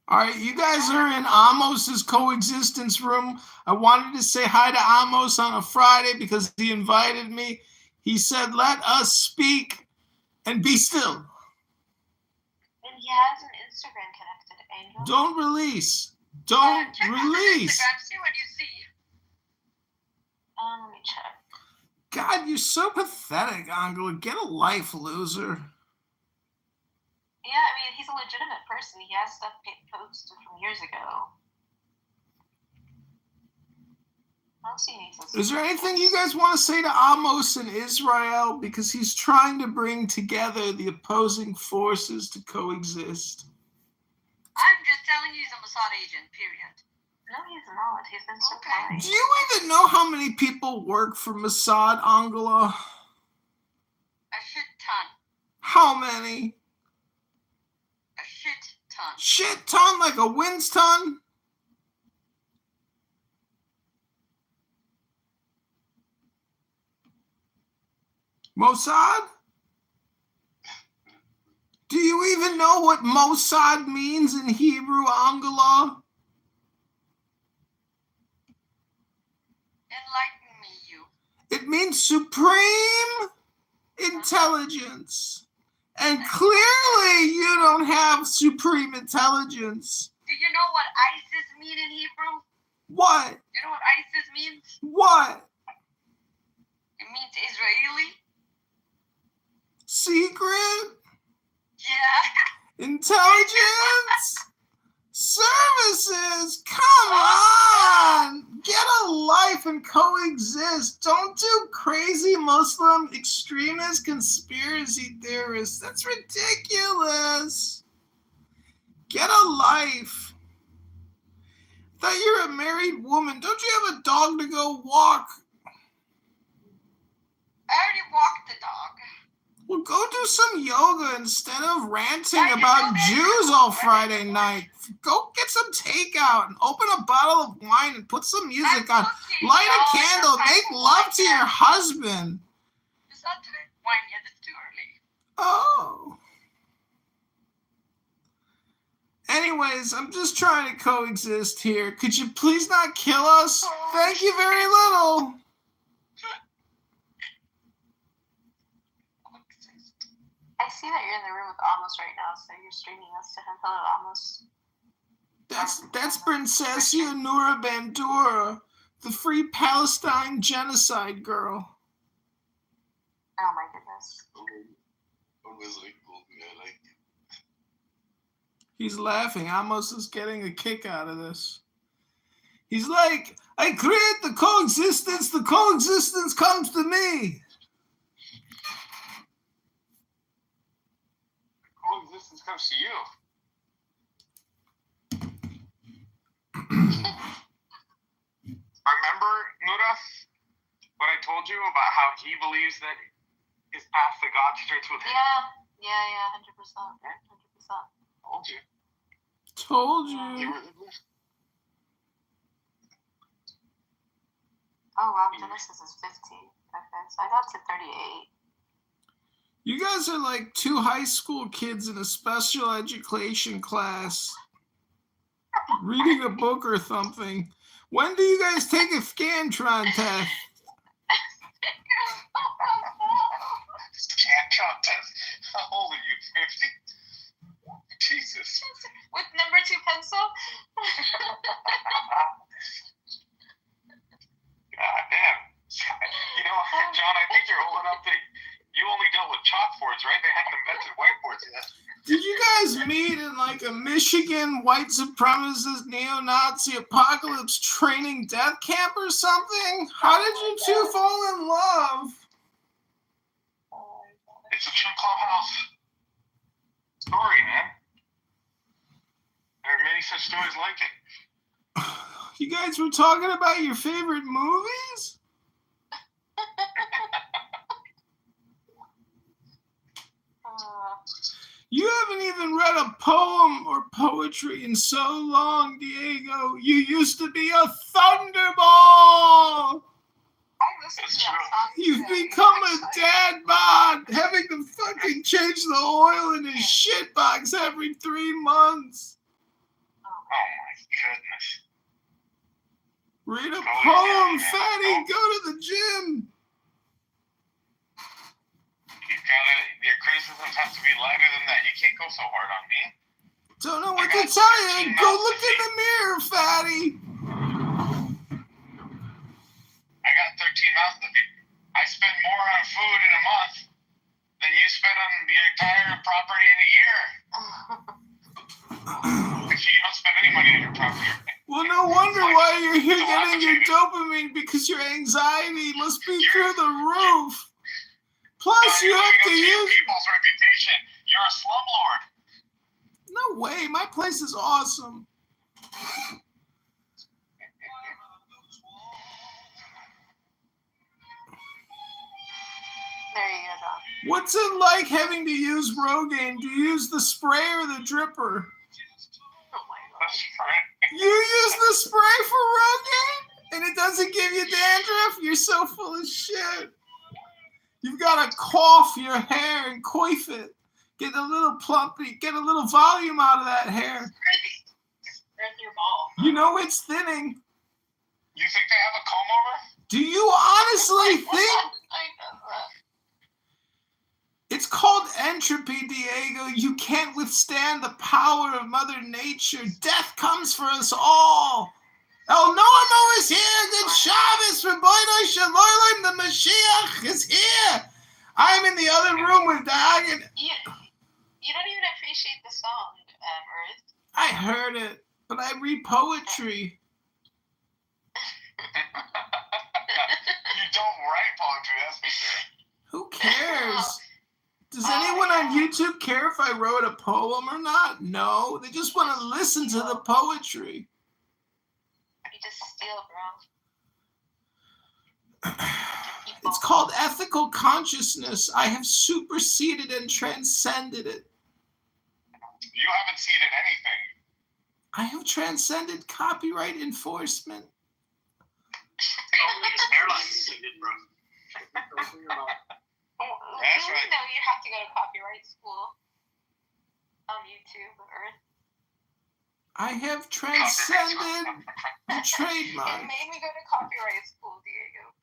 Speaker 1: All right, you guys are in Amos's coexistence room. I wanted to say hi to Amos on a Friday because he invited me. He said, "Let us speak and be still." And
Speaker 3: he has an Instagram connected, Angel.
Speaker 1: Don't release. don't
Speaker 10: Check out
Speaker 1: release.
Speaker 10: Instagram, see what you see.
Speaker 3: Let me check.
Speaker 1: God, you're so pathetic, Angela. Get a life, loser.
Speaker 3: Yeah, I mean, he's a legitimate person. He has stuff posted from years ago. I don't see anything.
Speaker 1: Is there anything you guys want to say to Amos in Israel? Because he's trying to bring together the opposing forces to coexist.
Speaker 10: I'm just telling you he's a Mossad agent, period.
Speaker 3: No, he's not. He's been surprised.
Speaker 1: Do you even know how many people work for Mossad, Angela?
Speaker 10: A shit ton.
Speaker 1: How many?
Speaker 10: A shit ton.
Speaker 1: Shit ton, like a winds ton? Mossad? Do you even know what Mossad means in Hebrew, Angela?
Speaker 10: Enlighten me, you.
Speaker 1: It means supreme intelligence. And clearly you don't have supreme intelligence.
Speaker 10: Do you know what ISIS mean in Hebrew?
Speaker 1: What?
Speaker 10: You know what ISIS means?
Speaker 1: What?
Speaker 10: It means Israeli.
Speaker 1: Secret?
Speaker 10: Yeah.
Speaker 1: Intelligence? Services? Come on! Get a life and coexist. Don't do crazy Muslim extremist conspiracy theorists. That's ridiculous. Get a life. I thought you were a married woman. Don't you have a dog to go walk?
Speaker 10: I already walked the dog.
Speaker 1: Well, go do some yoga instead of ranting about Jews all Friday night. Go get some takeout and open a bottle of wine and put some music on. Light a candle. Make love to your husband.
Speaker 10: It's not wine yet. It's too early.
Speaker 1: Oh. Anyways, I'm just trying to coexist here. Could you please not kill us? Thank you very little.
Speaker 3: I see that you're in the room with Amos right now, so you're streaming us to him. Hello, Amos.
Speaker 1: That's Princess Nura Bandura, the Free Palestine genocide girl.
Speaker 3: Oh my goodness.
Speaker 1: He's laughing. Amos is getting a kick out of this. He's like, I create the coexistence comes to me.
Speaker 2: Coexistence comes to you. Remember, Nura, what I told you about how he believes that his path to God starts with him?
Speaker 3: Yeah, 100%. 100%.
Speaker 2: Told you.
Speaker 1: Told you.
Speaker 3: Oh wow, Genesis is 15. Okay, so I got to 38.
Speaker 1: You guys are like two high school kids in a special education class reading a book or something. When do you guys take a Scantron test?
Speaker 2: Scantron test? How old are you, 50? Jesus.
Speaker 3: With number 2 pencil?
Speaker 2: God damn. You know, John, I think you're old enough that you only dealt with chalkboards, right? They haven't invented whiteboards yet.
Speaker 1: Did you guys meet in like a Michigan white supremacist neo-Nazi apocalypse training death camp or something? How did you two fall in love?
Speaker 2: It's a true clubhouse story, man. There are many such stories like it.
Speaker 1: You guys were talking about your favorite movies? You haven't even read a poem or poetry in so long, Diego. You used to be a thunderball. You've become a dad bod, having to fucking change the oil in his shit box every 3 months.
Speaker 2: Oh my goodness.
Speaker 1: Read a poem, fatty. Go to the gym.
Speaker 2: Your criticisms have to be lighter than that. You can't go so hard on me.
Speaker 1: Don't know what to tell you. Go look in the mirror, fatty.
Speaker 2: I got 13 mouths to feed. I spend more on food in a month than you spend on the entire property in a year. Actually, you don't spend any money on your property.
Speaker 1: Well, no wonder why you're here getting your dopamine, because your anxiety must be through the roof. Plus, you have to use
Speaker 2: people's reputation. You're a slumlord.
Speaker 1: No way, my place is awesome.
Speaker 3: There you go, John.
Speaker 1: What's it like having to use Rogaine? Do you use the spray or the dripper?
Speaker 3: Oh my god.
Speaker 1: You use the spray for Rogaine? And it doesn't give you dandruff? You're so full of shit. You've got to cough your hair and coif it. Get a little plumpy, get a little volume out of that hair.
Speaker 3: There's your ball.
Speaker 1: You know it's thinning.
Speaker 2: You think they have a comb over?
Speaker 1: Do you honestly think?
Speaker 3: I know that.
Speaker 1: It's called entropy, Diego. You can't withstand the power of Mother Nature. Death comes for us all. El Normo is here. Good Shabbos. Rabbeinu Shalom. The Mashiach is here. I'm in the other room with Dagan.
Speaker 3: You don't even appreciate the song, Earth.
Speaker 1: I heard it, but I read poetry.
Speaker 2: You don't write poetry, that's for sure.
Speaker 1: Who cares? Does anyone on YouTube care if I wrote a poem or not? No, they just want to listen to the poetry.
Speaker 3: You just steal, bro.
Speaker 1: It's called ethical consciousness. I have superseded and transcended it.
Speaker 2: You haven't seen anything.
Speaker 1: I have transcended copyright enforcement.
Speaker 5: Only airlines did, bro.
Speaker 3: That's
Speaker 2: right.
Speaker 3: No, you have to go to copyright school on YouTube, Earth.
Speaker 1: I have transcended the trademark.
Speaker 3: It made me go to copyright school, Diego.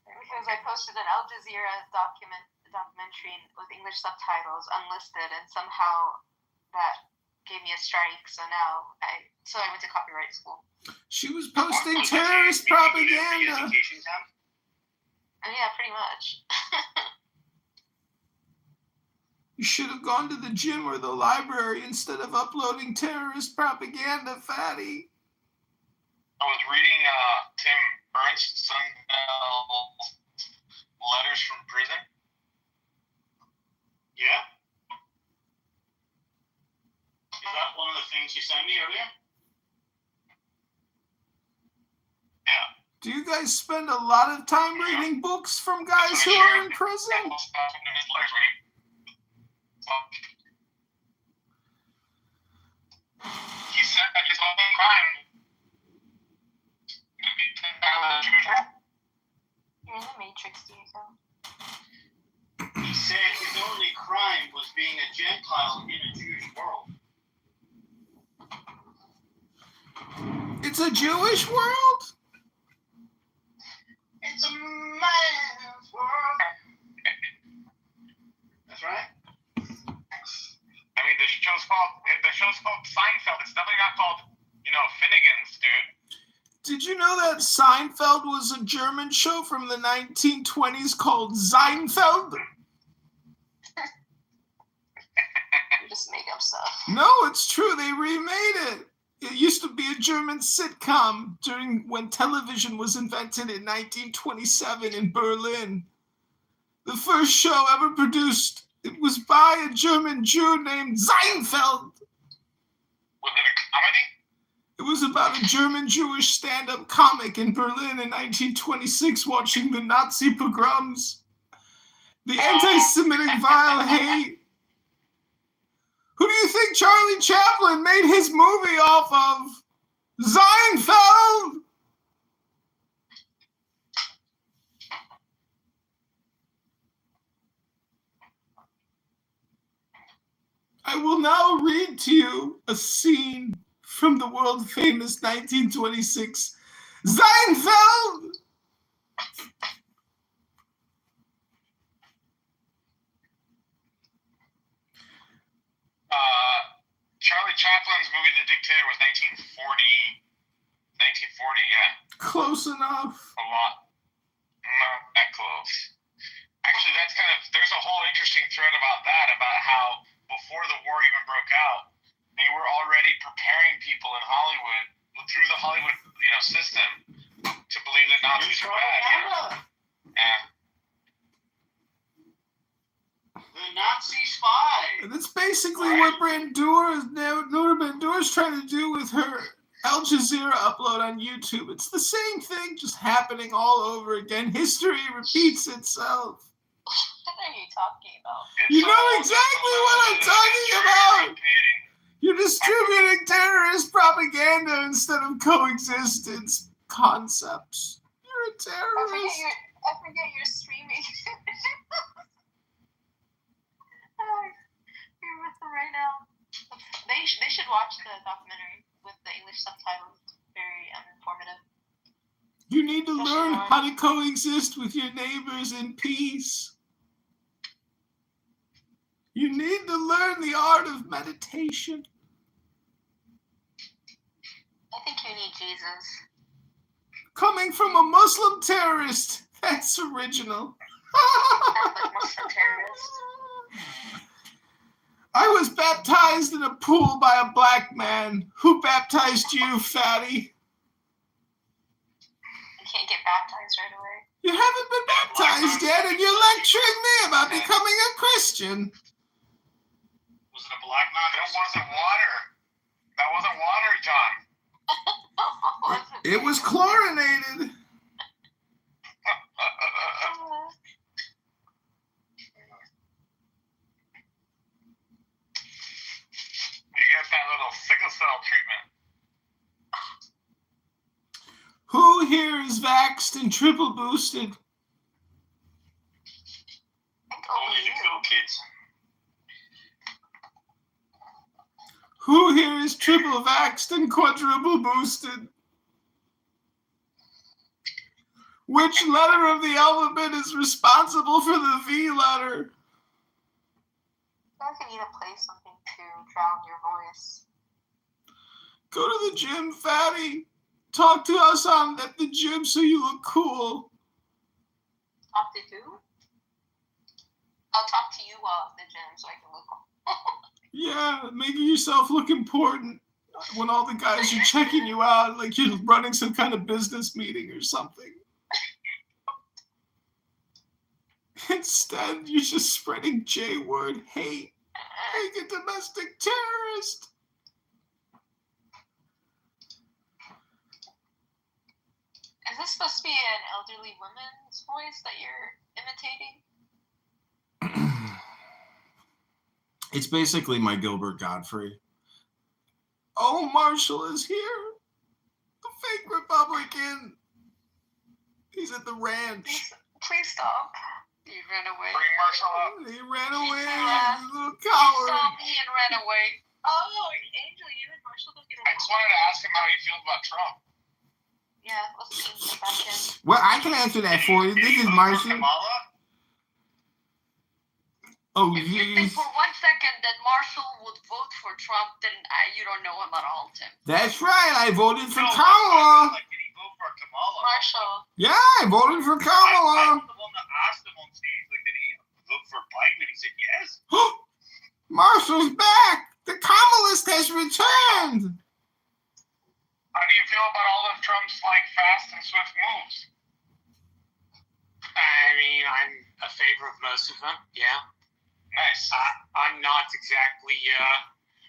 Speaker 3: Because I posted an Al Jazeera documentary with English subtitles unlisted, and somehow that gave me a strike. So now I went to copyright school.
Speaker 1: She was posting terrorist propaganda.
Speaker 3: Yeah, pretty much.
Speaker 1: You should have gone to the gym or the library instead of uploading terrorist propaganda, fatty.
Speaker 2: I was reading Tim Ernst's letters from prison.
Speaker 5: Yeah? Is that one of the things you sent me earlier?
Speaker 2: Yeah.
Speaker 1: Do you guys spend a lot of time reading books from guys who are in prison?
Speaker 2: He said that his only crime.
Speaker 3: You're in the Matrix, Diego.
Speaker 5: He said his only crime was being a Gentile in a Jewish world.
Speaker 1: It's a Jewish world?
Speaker 5: It's a man's world. That's right.
Speaker 2: I mean, the show's called Seinfeld. It's definitely not called, Finnegan's, dude.
Speaker 1: Did you know that Seinfeld was a German show from the 1920s called Seinfeld?
Speaker 3: You just make up stuff.
Speaker 1: No, it's true. They remade it. It used to be a German sitcom during when television was invented in 1927 in Berlin. The first show ever produced, it was by a German Jew named Seinfeld.
Speaker 2: Was it a comedy?
Speaker 1: It was about a German Jewish stand-up comic in Berlin in 1926 watching the Nazi pogroms, the anti-Semitic vile hate. Who do you think Charlie Chaplin made his movie off of? Seinfeld! I will now read to you a scene from the world-famous 1926 Seinfeld!
Speaker 2: Charlie the dictator was 1940. 1940, yeah.
Speaker 1: Close enough.
Speaker 2: A lot. Not that close. Actually, that's there's a whole interesting thread about that, about how before the war even broke out, they were already preparing people in Hollywood, through the Hollywood, system, to believe that Nazis were bad. Yeah.
Speaker 5: The Nazi spy.
Speaker 1: That's basically what Nora Bandura's trying to do with her Al Jazeera upload on YouTube. It's the same thing, just happening all over again. History repeats itself.
Speaker 3: What are you talking about?
Speaker 1: You know exactly what I'm talking about. You're distributing terrorist propaganda instead of coexistence concepts. You're a terrorist.
Speaker 3: I forget you're streaming. You're with them right now. They should watch the documentary with the English subtitles. It's very informative.
Speaker 1: You need to learn how to coexist with your neighbors in peace. You need to learn the art of meditation.
Speaker 3: I think you need Jesus.
Speaker 1: Coming from a Muslim terrorist. That's original.
Speaker 3: Catholic Muslim terrorist.
Speaker 1: I was baptized in a pool by a black man. Who baptized you, fatty?
Speaker 3: You can't get baptized right away.
Speaker 1: You haven't been baptized yet, and you're lecturing me about becoming a Christian.
Speaker 5: Was it a black man?
Speaker 2: That wasn't water. That wasn't water, John.
Speaker 1: It was chlorinated.
Speaker 2: You get that little sickle cell treatment.
Speaker 1: Who here is vaxxed and triple boosted?
Speaker 5: Only the cool kids.
Speaker 1: Who here is triple vaxxed and quadruple boosted? Which letter of the alphabet is responsible for the V letter?
Speaker 3: I think you need to play something to drown your voice.
Speaker 1: Go to the gym, fatty. Talk to us at the gym so you look cool.
Speaker 3: Talk to who? I'll talk to you while at the gym so I can look cool.
Speaker 1: Yeah, making yourself look important when all the guys are checking you out like you're running some kind of business meeting or something. Instead, you're just spreading J-word hate like a domestic terrorist.
Speaker 3: Is this supposed to be an elderly woman's voice that you're imitating?
Speaker 1: It's basically my Gilbert Godfrey. Oh, Marshall is here. The fake Republican. He's at the ranch.
Speaker 3: Please stop. He ran away.
Speaker 2: Bring Marshall up.
Speaker 1: He ran away.
Speaker 3: left.
Speaker 1: He's a little
Speaker 3: He
Speaker 1: coward.
Speaker 3: saw me and ran away. Oh, Angel, you and Marshall don't get
Speaker 2: I just wanted to ask him how he feels about Trump.
Speaker 3: Yeah, let's get back in.
Speaker 1: Well, I can answer that for you. This is Marshall.
Speaker 5: Kamala?
Speaker 1: Oh,
Speaker 10: If you think for 1 second that Marshall would vote for Trump, then you don't know him at all, Tim.
Speaker 1: that's right. I voted for
Speaker 5: No,
Speaker 1: Kamala.
Speaker 5: like, did he vote for Kamala?
Speaker 3: Marshall.
Speaker 1: Yeah, I voted for Kamala.
Speaker 5: I'm the one that asked him on stage, like, did he vote for Biden? And he said yes.
Speaker 1: Marshall's back. The Kamalist has returned.
Speaker 2: How do you feel about all of Trump's fast and swift moves?
Speaker 11: I mean, I'm a favor of most of them, yeah.
Speaker 2: Nice.
Speaker 11: I'm not exactly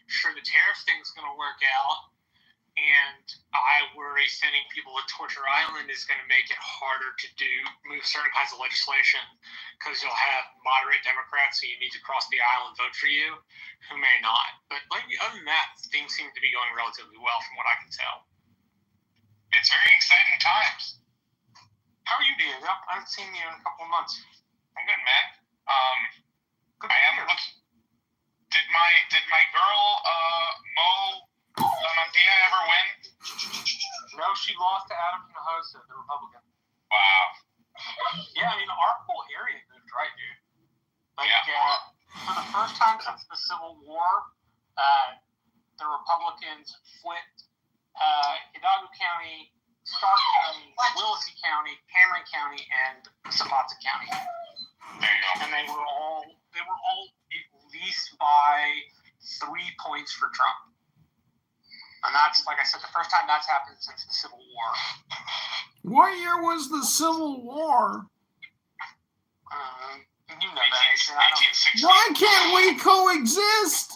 Speaker 11: sure the tariff thing's going to work out, and I worry sending people to Torture Island is going to make it harder to move certain kinds of legislation, because you'll have moderate Democrats who you need to cross the aisle and vote for you, who may not. But other than that, things seem to be going relatively well from what I can tell.
Speaker 2: It's very exciting times.
Speaker 11: How are you, Diego? I haven't seen you in a couple of months.
Speaker 2: I'm good, man.
Speaker 11: Good
Speaker 2: I am looking. Did my girl Mo Lamantia ever win?
Speaker 11: No, she lost to Adam Hinojosa, the Republican.
Speaker 2: Wow.
Speaker 11: Yeah, I mean, our whole area moved, right, dude? For the first time since the Civil War, the Republican Republicans flipped Hidalgo County, Stark County, Willacy County, Cameron County, and Zapata County.
Speaker 2: There you go.
Speaker 11: And they were all at least by 3 points for Trump. And that's, like I said, the first time that's happened since the Civil War.
Speaker 1: What year was the Civil War?
Speaker 11: You know that.
Speaker 2: 1860.
Speaker 1: Why can't we coexist?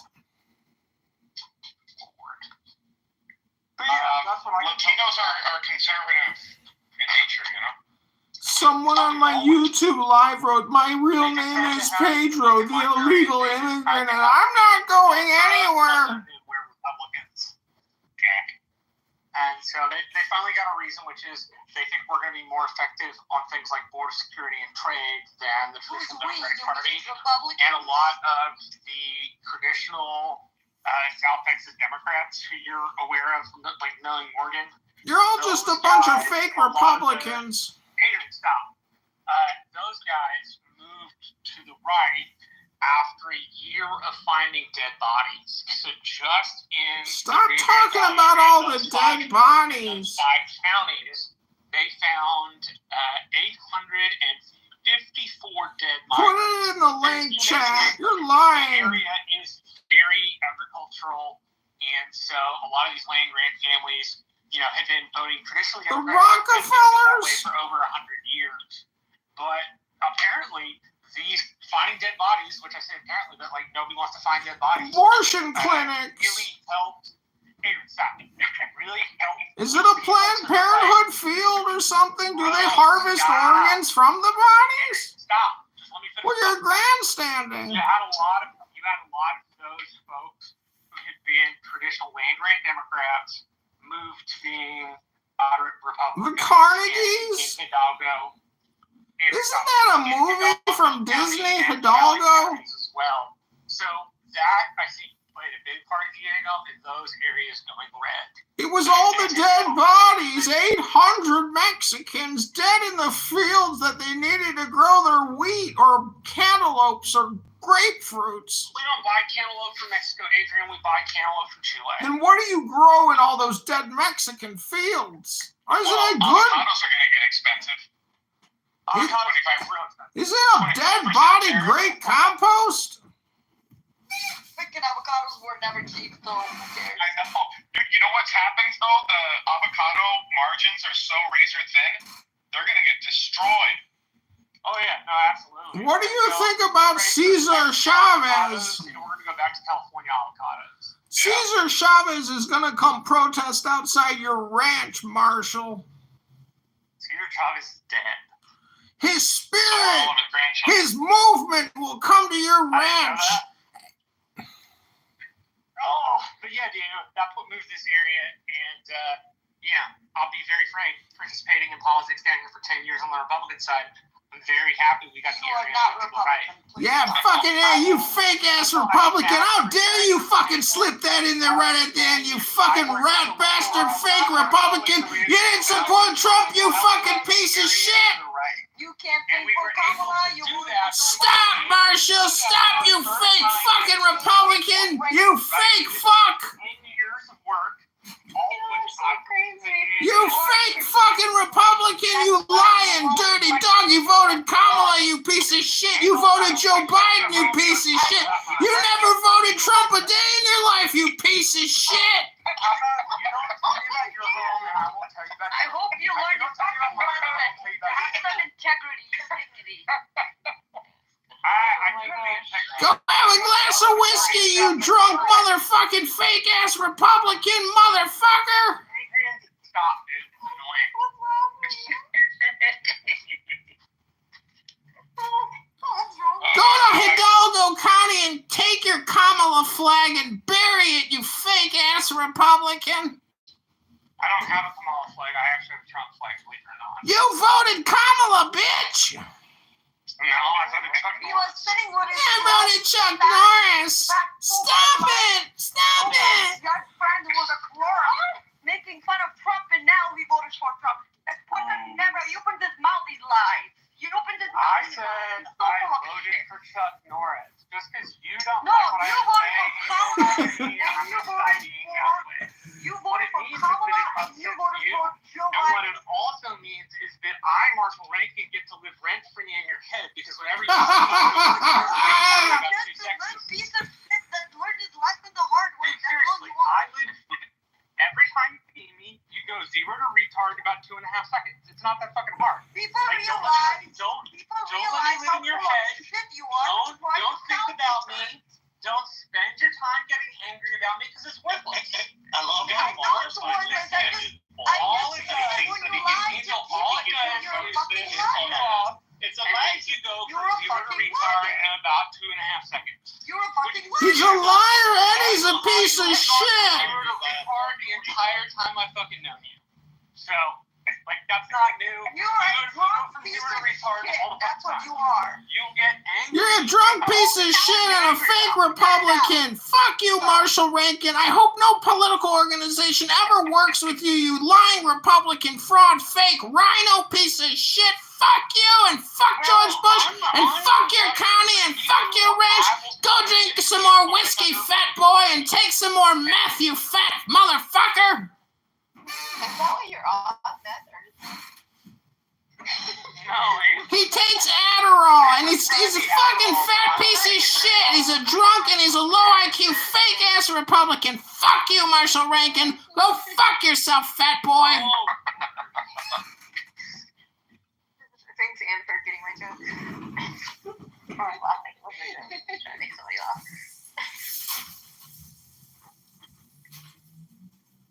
Speaker 11: But yeah, that's what I
Speaker 2: Latinos are conservative in nature, you know?
Speaker 1: Someone on my YouTube live wrote, my real name is Pedro, the illegal immigrant, and I'm not going anywhere.
Speaker 11: We're Republicans. Okay. And so they finally got a reason, which is they think we're going to be more effective on things like border security and trade than the traditional Democratic Party. And a lot of the traditional South Texas Democrats who you're aware of, like knowing Morgan.
Speaker 1: You're all just a bunch of fake Republicans.
Speaker 11: Adrian, stop. Those guys moved to the right after a year of finding dead bodies. So just in
Speaker 1: Stop talking about all the dead bodies.
Speaker 11: 5 counties, they found 854 dead
Speaker 1: Put
Speaker 11: migrants.
Speaker 1: it in the link chat. You're lying.
Speaker 11: The area is very agricultural, and so a lot of these land grant families, had been voting traditionally
Speaker 1: The
Speaker 11: Democratic
Speaker 1: Rockefellers?
Speaker 11: for over 100 years. But apparently, these finding dead bodies, which I say apparently, but like nobody wants to find dead bodies.
Speaker 1: Abortion clinics.
Speaker 11: Really helped. Stop. Really helped.
Speaker 1: Is it a Planned Parenthood field or something? Do they harvest organs from the bodies?
Speaker 11: Stop. Just let me finish.
Speaker 1: Well, you're grandstanding.
Speaker 11: You had a lot of those folks who had been traditional land grant Democrats moved to being moderate Republicans.
Speaker 1: The Carnegies?
Speaker 11: In Hidalgo.
Speaker 1: Isn't that a movie from Disney, Hidalgo?
Speaker 11: As well. So that, I think, played a big part, Diego, in those areas going red.
Speaker 1: It was all the dead bodies, 800 Mexicans dead in the fields that they needed to grow their wheat or cantaloupes or grapefruits.
Speaker 11: We don't buy cantaloupe from Mexico, Adrian. We buy cantaloupe from Chile.
Speaker 1: Then what do you grow in all those dead Mexican fields? Isn't it good?
Speaker 2: Avocados are going to get expensive.
Speaker 1: Isn't a dead body great compost?
Speaker 10: Freaking avocados were never cheap, though.
Speaker 2: I know. Dude, you know what's happened, though? The avocado margins are so razor thin, they're going to get destroyed.
Speaker 11: Oh, yeah. No, absolutely.
Speaker 1: What do you think about Cesar Chavez?
Speaker 11: We're going to go back to California avocados.
Speaker 1: Cesar Chavez is going to come protest outside your ranch, Marshall.
Speaker 11: Cesar Chavez is dead.
Speaker 1: His spirit, his movement will come to your ranch.
Speaker 11: Oh, but yeah, Daniel, that moved this area, and I'll be very frank. Participating in politics down here for 10 years on the Republican side, I'm very happy we got the area to the right.
Speaker 1: Yeah, fucking A, you fake ass Republican. How dare you fucking slip that in there right at the end, you fucking rat bastard fake Republican. You didn't support Trump, you fucking piece of shit.
Speaker 10: You can't pay for Kamala.
Speaker 1: Stop, Marshall. Stop, you fake fucking Republican. You fake fuck.
Speaker 11: 10 years of work.
Speaker 1: You fake fucking Republican, you lying dirty dog. You voted Kamala, you piece of shit. You voted Joe Biden, you piece of shit. You never voted Trump a day in your life, you piece of shit.
Speaker 10: I hope you learn to talk about it. Have some integrity and dignity.
Speaker 1: Go have a glass of whiskey, you drunk motherfucking fake ass Republican motherfucker.
Speaker 11: Stop, dude. It's annoying.
Speaker 1: Go to Hidalgo County and take your Kamala flag and bury it, you fake ass Republican.
Speaker 11: I don't have a Kamala flag. I actually have a Trump flag, believe it or not.
Speaker 1: You voted Kamala, bitch.
Speaker 11: No, I voted Chuck
Speaker 10: He was sitting with his
Speaker 1: I voted Chuck Norris. Stop it. Stop it.
Speaker 10: Your friend was a clerk making fun of Trump, and now he voted for Trump. That person never. You opened his mouth, these lies. You opened his mouth.
Speaker 11: I said I voted for Chuck Norris. Just because you don't
Speaker 10: No,
Speaker 11: like what
Speaker 10: you
Speaker 11: I
Speaker 10: voted
Speaker 11: say,
Speaker 10: for Kamala, and you voted for piece of shit that learned his lesson the hard way.
Speaker 11: Seriously, I would. Every time you see me, you go 0 to retard in about 2.5 seconds. It's not that fucking hard.
Speaker 10: People
Speaker 11: Like,
Speaker 10: realize
Speaker 11: don't
Speaker 10: realize
Speaker 11: let
Speaker 10: how
Speaker 11: me live in your
Speaker 10: full
Speaker 11: head.
Speaker 10: of shit you are.
Speaker 11: Don't think about me. Don't spend your time getting angry about me because it's worthless.
Speaker 5: I love
Speaker 10: I know it's worthless.
Speaker 11: All it does is
Speaker 10: when you lie,
Speaker 11: it's a lie to go from 0 to retard in about 2.5 seconds.
Speaker 10: You're a fucking liar.
Speaker 1: He's a liar and he's a piece of shit.
Speaker 11: 0 to retard the entire time I fucking known you. So, like, that's not new.
Speaker 10: You're a drunk piece of shit. That's what you are.
Speaker 11: You get angry.
Speaker 1: You're a drunk piece of shit and a fake Republican. Fuck you, Marshall Rankin. I hope no political organization ever works with you, you lying Republican, fraud, fake, rhino piece of shit. Fuck you and fuck George Bush and fuck your county and fuck your ranch. Go drink some more whiskey, fat boy, and take some more meth, you fat motherfucker.
Speaker 3: Is that what you're on, meth?
Speaker 1: He takes Adderall and he's a fucking fat piece of shit. He's a drunk and he's a low IQ fake ass Republican. Fuck you, Marshall Rankin. Go fuck yourself, fat boy.
Speaker 3: Thanks, Anne, for getting my joke. Or laughing. Trying to make somebody laugh.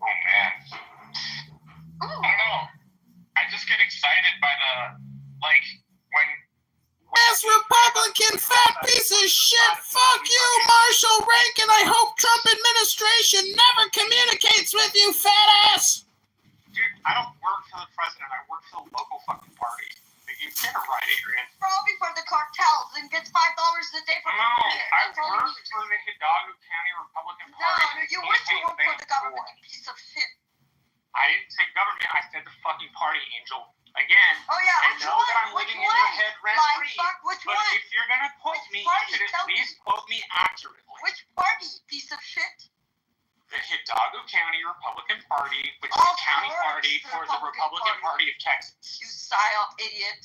Speaker 2: Oh man. I don't know. I just get excited by the when
Speaker 1: Ass Republican fat piece of shit. Fuck you, Marshall Rankin. I hope Trump administration never communicates with you, fat ass.
Speaker 11: Dude, I don't work for the president. I work for the local fucking party. You get it right, Adrian.
Speaker 10: Probably for the cartels and gets $5 a day for
Speaker 11: No, I
Speaker 10: That's all
Speaker 11: work
Speaker 10: you need.
Speaker 11: for the Hidalgo County Republican
Speaker 10: No,
Speaker 11: Party.
Speaker 10: you wish you worked for the government, you piece of shit.
Speaker 11: I didn't say government. I said the fucking party, Angel. Again,
Speaker 10: Oh yeah,
Speaker 11: I
Speaker 10: which
Speaker 11: know
Speaker 10: one?
Speaker 11: that I'm
Speaker 10: Which
Speaker 11: living in
Speaker 10: one?
Speaker 11: your head rent-free,
Speaker 10: Lying fuck, which
Speaker 11: but
Speaker 10: one?
Speaker 11: if you're gonna quote
Speaker 10: Which
Speaker 11: me,
Speaker 10: party?
Speaker 11: you should
Speaker 10: Tell
Speaker 11: at least quote me accurately.
Speaker 10: Which party, piece of shit?
Speaker 11: The Hidalgo County Republican Party, which is
Speaker 10: Of
Speaker 11: the county
Speaker 10: course,
Speaker 11: party
Speaker 10: the
Speaker 11: for the
Speaker 10: Republican
Speaker 11: Republican Party of Texas.
Speaker 10: You psyop idiot.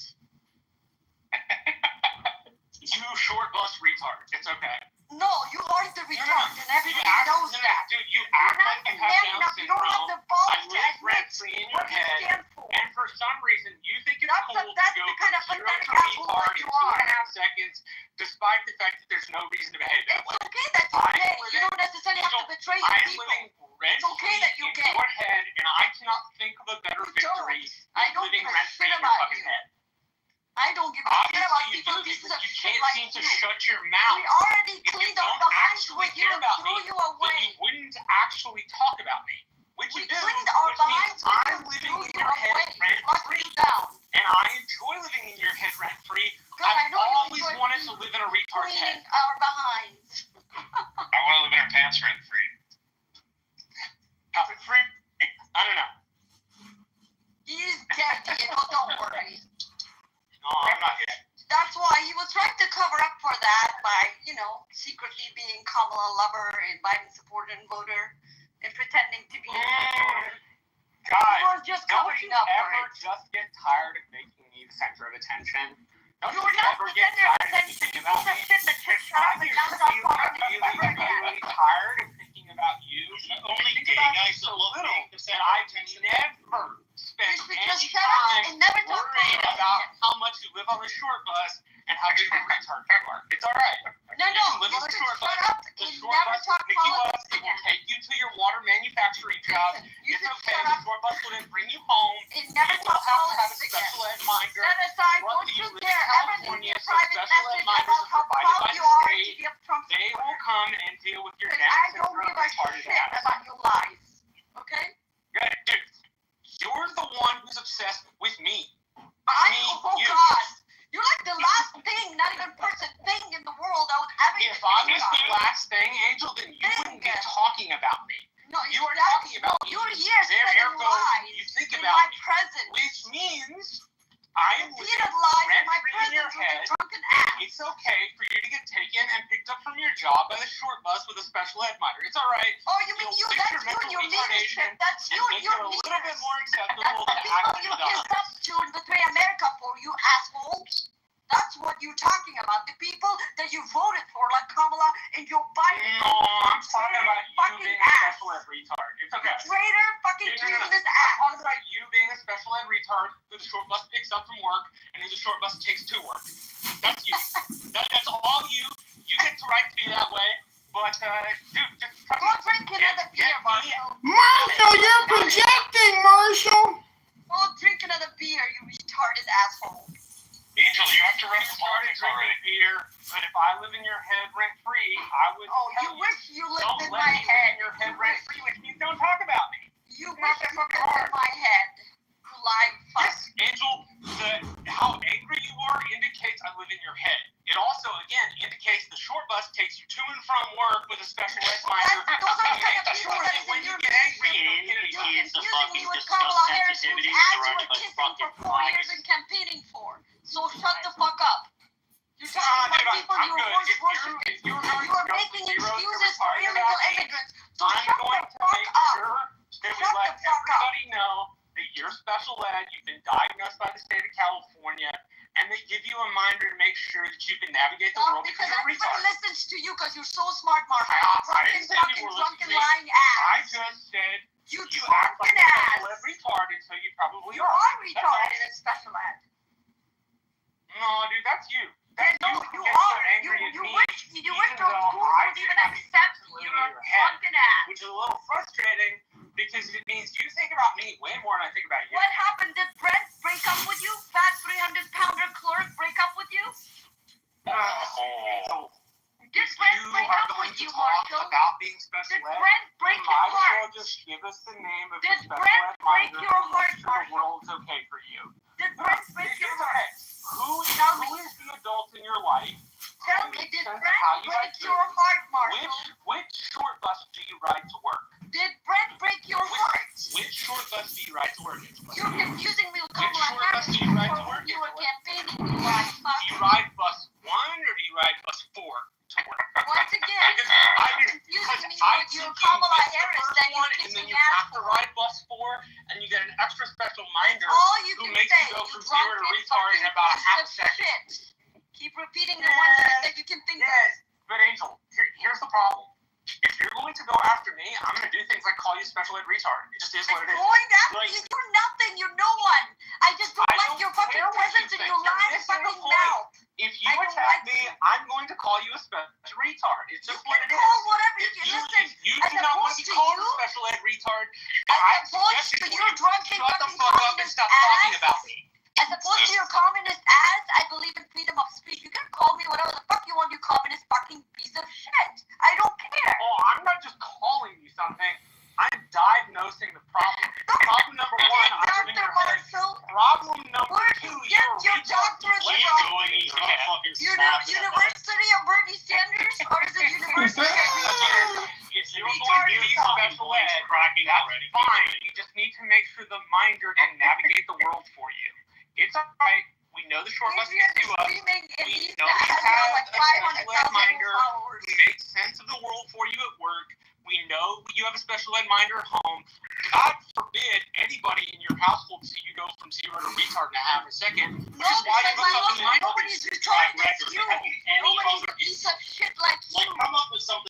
Speaker 11: You short bus retard. It's okay.
Speaker 10: No, you are the retard, and everybody knows that.
Speaker 11: Dude, you
Speaker 10: You're
Speaker 11: act
Speaker 10: not
Speaker 11: like you
Speaker 10: man
Speaker 11: have Down
Speaker 10: enough. You don't have
Speaker 11: syndrome.
Speaker 10: the balls
Speaker 11: I
Speaker 10: to
Speaker 11: live
Speaker 10: admit
Speaker 11: rent-free in your
Speaker 10: what you
Speaker 11: head.
Speaker 10: stand for.
Speaker 11: And for some reason, you think it's cool to
Speaker 10: That's
Speaker 11: go
Speaker 10: the kind of
Speaker 11: from 0
Speaker 10: pathetic
Speaker 11: to
Speaker 10: asshole
Speaker 11: retard
Speaker 10: that
Speaker 11: in
Speaker 10: you are.
Speaker 11: 2.5 seconds, despite the fact that there's no reason to behave that
Speaker 10: It's
Speaker 11: way.
Speaker 10: okay that you're gay. You don't necessarily have to betray your
Speaker 11: I'm
Speaker 10: people.
Speaker 11: living rent-free
Speaker 10: okay that you're
Speaker 11: in
Speaker 10: gay.
Speaker 11: your head, and I cannot think of a better
Speaker 10: You
Speaker 11: victory
Speaker 10: don't. I
Speaker 11: than
Speaker 10: don't
Speaker 11: living
Speaker 10: give a
Speaker 11: rent-free
Speaker 10: shit
Speaker 11: in your
Speaker 10: about
Speaker 11: fucking
Speaker 10: you.
Speaker 11: head.
Speaker 10: I don't give a shit about
Speaker 11: Obviously you
Speaker 10: people
Speaker 11: do,
Speaker 10: pieces
Speaker 11: because
Speaker 10: of
Speaker 11: you
Speaker 10: shit
Speaker 11: can't
Speaker 10: like
Speaker 11: seem to
Speaker 10: you.
Speaker 11: shut your mouth.
Speaker 10: We already
Speaker 11: If you
Speaker 10: cleaned our
Speaker 11: don't
Speaker 10: behinds
Speaker 11: actually
Speaker 10: with you
Speaker 11: care
Speaker 10: and
Speaker 11: about
Speaker 10: threw
Speaker 11: me,
Speaker 10: you
Speaker 11: then
Speaker 10: away.
Speaker 11: you wouldn't actually talk about me. Which
Speaker 10: We
Speaker 11: you do,
Speaker 10: cleaned our
Speaker 11: which means
Speaker 10: behinds with you
Speaker 11: I'm
Speaker 10: and
Speaker 11: living
Speaker 10: threw
Speaker 11: in
Speaker 10: you
Speaker 11: your head
Speaker 10: away. Locked
Speaker 11: rent-free.
Speaker 10: you down.
Speaker 11: And I enjoy living in your head rent-free.
Speaker 10: Because I
Speaker 11: I've
Speaker 10: know you
Speaker 11: always
Speaker 10: enjoy
Speaker 11: wanted to live in a retard's head.
Speaker 10: cleaning our behinds.
Speaker 2: I want to live in our pants rent-free.
Speaker 11: Profit-free? I don't know.
Speaker 10: He's dead, Diego, don't worry.
Speaker 11: No, I'm not yet.
Speaker 10: That's why he was trying to cover up for that by, secretly being Kamala lover and Biden supporter and voter and pretending to be a voter.
Speaker 11: God,
Speaker 10: He was just
Speaker 11: don't
Speaker 10: covering
Speaker 11: you
Speaker 10: up for
Speaker 11: ever
Speaker 10: it.
Speaker 11: just get tired of making me the center of attention? Don't
Speaker 10: You're
Speaker 11: you
Speaker 10: not
Speaker 11: ever
Speaker 10: the
Speaker 11: get
Speaker 10: center of
Speaker 11: tired of
Speaker 10: attention.
Speaker 11: thinking
Speaker 10: You
Speaker 11: about
Speaker 10: piece
Speaker 11: me?
Speaker 10: of shit that should shut up and down stop talking to you ever again.
Speaker 11: Really tired of thinking about you.
Speaker 5: Only gay guys that love
Speaker 11: little
Speaker 5: being the
Speaker 11: that
Speaker 5: center of
Speaker 11: I've
Speaker 5: attention.
Speaker 11: never spent
Speaker 10: You should just
Speaker 11: any
Speaker 10: shut up
Speaker 11: time
Speaker 10: and never talk
Speaker 11: worrying
Speaker 10: to
Speaker 11: about
Speaker 10: anyone.
Speaker 11: how much you live on the short bus and how big of a retard you are. It's all right.
Speaker 10: No,
Speaker 11: You can live
Speaker 10: you
Speaker 11: on the
Speaker 10: should
Speaker 11: short
Speaker 10: shut
Speaker 11: bus.
Speaker 10: up
Speaker 11: The
Speaker 10: and
Speaker 11: short
Speaker 10: never
Speaker 11: bus
Speaker 10: talk
Speaker 11: will pick you up.
Speaker 10: politics
Speaker 11: It will
Speaker 10: again.
Speaker 11: take you to your water manufacturing job.
Speaker 10: You
Speaker 11: It's
Speaker 10: should
Speaker 11: okay.
Speaker 10: shut
Speaker 11: The
Speaker 10: up
Speaker 11: short bus will then bring you home.
Speaker 10: and never
Speaker 11: You
Speaker 10: talk
Speaker 11: will have to have a
Speaker 10: politics
Speaker 11: special
Speaker 10: again.
Speaker 11: ed minder.
Speaker 10: Set aside,
Speaker 11: What
Speaker 10: don't
Speaker 11: do
Speaker 10: you
Speaker 11: live in
Speaker 10: dare ever leave
Speaker 11: California,
Speaker 10: me a
Speaker 11: so
Speaker 10: private
Speaker 11: special ed
Speaker 10: message
Speaker 11: minders
Speaker 10: about
Speaker 11: are
Speaker 10: how
Speaker 11: provided by
Speaker 10: proud
Speaker 11: the
Speaker 10: you are to
Speaker 11: state.
Speaker 10: be a Trump
Speaker 11: They
Speaker 10: supporter.
Speaker 11: will come and deal with your
Speaker 10: Because
Speaker 11: Down
Speaker 10: I don't
Speaker 11: syndrome
Speaker 10: give a
Speaker 11: retarded
Speaker 10: shit
Speaker 11: ass.
Speaker 10: about your lies. Okay?
Speaker 11: Good, dude. You're the one who's obsessed with me.
Speaker 10: Oh
Speaker 11: you.
Speaker 10: God. You're like the last thing, not even person thing in the world I would ever
Speaker 11: If I was
Speaker 10: think
Speaker 11: the
Speaker 10: about.
Speaker 11: last thing, Angel, then you wouldn't be talking about me.
Speaker 10: No,
Speaker 11: You are talking about me.
Speaker 10: You're here
Speaker 11: There,
Speaker 10: spreading
Speaker 11: ergo,
Speaker 10: lies
Speaker 11: you think
Speaker 10: in
Speaker 11: about
Speaker 10: my
Speaker 11: me.
Speaker 10: presence.
Speaker 11: Which means I am
Speaker 10: Repeated lies in my
Speaker 11: rent-free in your
Speaker 10: presence with
Speaker 11: head.
Speaker 10: a drunken ass.
Speaker 11: It's okay for you to get taken and picked up from your job by the short bus with a special ed minder. It's all right.
Speaker 10: Oh, you mean
Speaker 11: You'll
Speaker 10: you?
Speaker 11: fix
Speaker 10: That's
Speaker 11: your
Speaker 10: you and your
Speaker 11: mental retardation
Speaker 10: leadership. That's you
Speaker 11: and
Speaker 10: and
Speaker 11: make
Speaker 10: your
Speaker 11: it a little bit
Speaker 10: leaders.
Speaker 11: more
Speaker 10: That's
Speaker 11: acceptable
Speaker 10: the
Speaker 11: to
Speaker 10: people
Speaker 11: act
Speaker 10: you
Speaker 11: it up.
Speaker 10: kissed up to and betray America for, you assholes. That's what you're talking about. The people that you voted for, like Kamala and Joe Biden.
Speaker 11: No, I'm talking about you being a special ed retard. It's okay.
Speaker 10: Traitor fucking treason this
Speaker 11: I'm
Speaker 10: ass.
Speaker 11: talking about you being a special ed retard who the short bus picks up from work and who the short bus takes to work. That's you. That's all you. You get the right to be that way. But, dude, just
Speaker 10: go drink another beer, Marshall.
Speaker 1: Marshall, you're projecting, Marshall.
Speaker 10: Go drink another beer, you retarded asshole.
Speaker 11: Angel, you have to run started drinking beer, but if I live in your head rent free, I would.
Speaker 10: Oh, you wish you lived in my
Speaker 11: head.
Speaker 10: head.
Speaker 11: In your head rent free, which means don't talk about me.
Speaker 10: You wish you lived in my head. You lying fuck.
Speaker 11: Yes, Angel, how angry you are indicates I live in your head. It also, again, indicates the short bus takes you to and from work with a special ed minor.
Speaker 10: Those are the kind of people that is in your
Speaker 5: He is the fucking
Speaker 10: with Kamala Harris, whose
Speaker 5: sensitivity
Speaker 10: ass you
Speaker 5: surrounded
Speaker 10: were
Speaker 5: by
Speaker 10: kissing for
Speaker 5: fucking
Speaker 10: 4 years and campaigning for. So shut the fuck up. You're talking about people you were worshiping. You are making excuses for illegal immigrants. So shut the fuck up.
Speaker 11: That we let everybody know that you're special ed, you've been diagnosed by the state of California, and they give you a minder to make sure that you can navigate the world because you're a retard.
Speaker 10: Everybody listens to you because you're so smart, Marshall.
Speaker 11: I didn't say you were
Speaker 10: drunken,
Speaker 11: listening.
Speaker 10: lying ass.
Speaker 11: I just said
Speaker 10: you
Speaker 11: act like a
Speaker 10: ass.
Speaker 11: special ed retarded, so you probably
Speaker 10: You are retarded and special ed.
Speaker 11: No, dude, that's you.
Speaker 10: No, you are. You wish your school would even accept your drunken ass.
Speaker 11: Which is a little frustrating because it means you think about me way more than I think about you.
Speaker 10: What happened? Did Brent break up with you? Fat 300-pounder clerk break up with you?
Speaker 11: Did
Speaker 10: Brent break up with you, Marshall?
Speaker 11: About being special
Speaker 10: Did Brent break your heart?
Speaker 11: Might as well just give us the name of
Speaker 10: Did
Speaker 11: the special
Speaker 10: Brent
Speaker 11: ed
Speaker 10: break
Speaker 11: minor
Speaker 10: your heart,
Speaker 11: so the world's okay for you.
Speaker 10: Did Brent break your heart?
Speaker 11: Who is the adult in your life?
Speaker 10: Tell me, did Brent break your heart, Marshall?
Speaker 11: Which short bus do you ride to work?
Speaker 10: Did Brent break your heart?
Speaker 11: Which short bus do you ride to work?
Speaker 10: You're confusing me with Kamala
Speaker 11: short bus
Speaker 10: Harris.
Speaker 11: do you ride to work?
Speaker 10: You were campaigning, you lying fuck.
Speaker 11: Do you ride bus 1 or do you ride bus 4 to work?
Speaker 10: Once again,
Speaker 11: you're
Speaker 10: confusing me with your Kamala Harris that you're
Speaker 11: and then
Speaker 10: kissing
Speaker 11: you
Speaker 10: ass
Speaker 11: have to
Speaker 10: for.
Speaker 11: ride bus 4 and you get an extra special minder
Speaker 10: All you
Speaker 11: who
Speaker 10: can
Speaker 11: makes
Speaker 10: say,
Speaker 11: you go
Speaker 10: you
Speaker 11: from 0 to
Speaker 10: drunken
Speaker 11: retard in about a
Speaker 10: fucking
Speaker 11: half
Speaker 10: piece of
Speaker 11: second.
Speaker 10: shit. Keep repeating the one shit that you can think of.
Speaker 11: Yes, but Angel, here's the problem. If you're going to go after me, I'm going to do things like call you special ed retard. It just is what it is.
Speaker 10: Going after you, you're nothing. You're no one. I just don't like your fucking presence and your lying fucking mouth.
Speaker 11: If you attack me, I'm going to call you a special retard. It's just what it is.
Speaker 10: Call whatever you can. Listen,
Speaker 11: If you do not want to be called a special ed retard,
Speaker 10: as opposed to your drunken
Speaker 11: shut the
Speaker 10: fucking
Speaker 11: fuck up and stop talking about me.
Speaker 10: As opposed to your communist ass, I believe in freedom of speech. You can call me whatever the fuck you want, you communist fucking piece of shit. I don't care.
Speaker 11: Oh, I'm not just calling you something. I'm diagnosing the problem. Problem number 1, I'm in your head. Problem number 2,
Speaker 10: your doctorate
Speaker 11: from
Speaker 10: University of Bernie Sanders, or is it University of
Speaker 11: If you're going to be special ed, that's fine. You just need to make sure the minder can navigate the world for you. It's alright. We know the short bus gets to us. We know you have a special ed minder who makes sense of the world for you at work. We know you have a special ed minder at home. God forbid anybody in your household see you go from 0 to retard in a half a second. Which is why you look up in the
Speaker 10: nobody's retarded.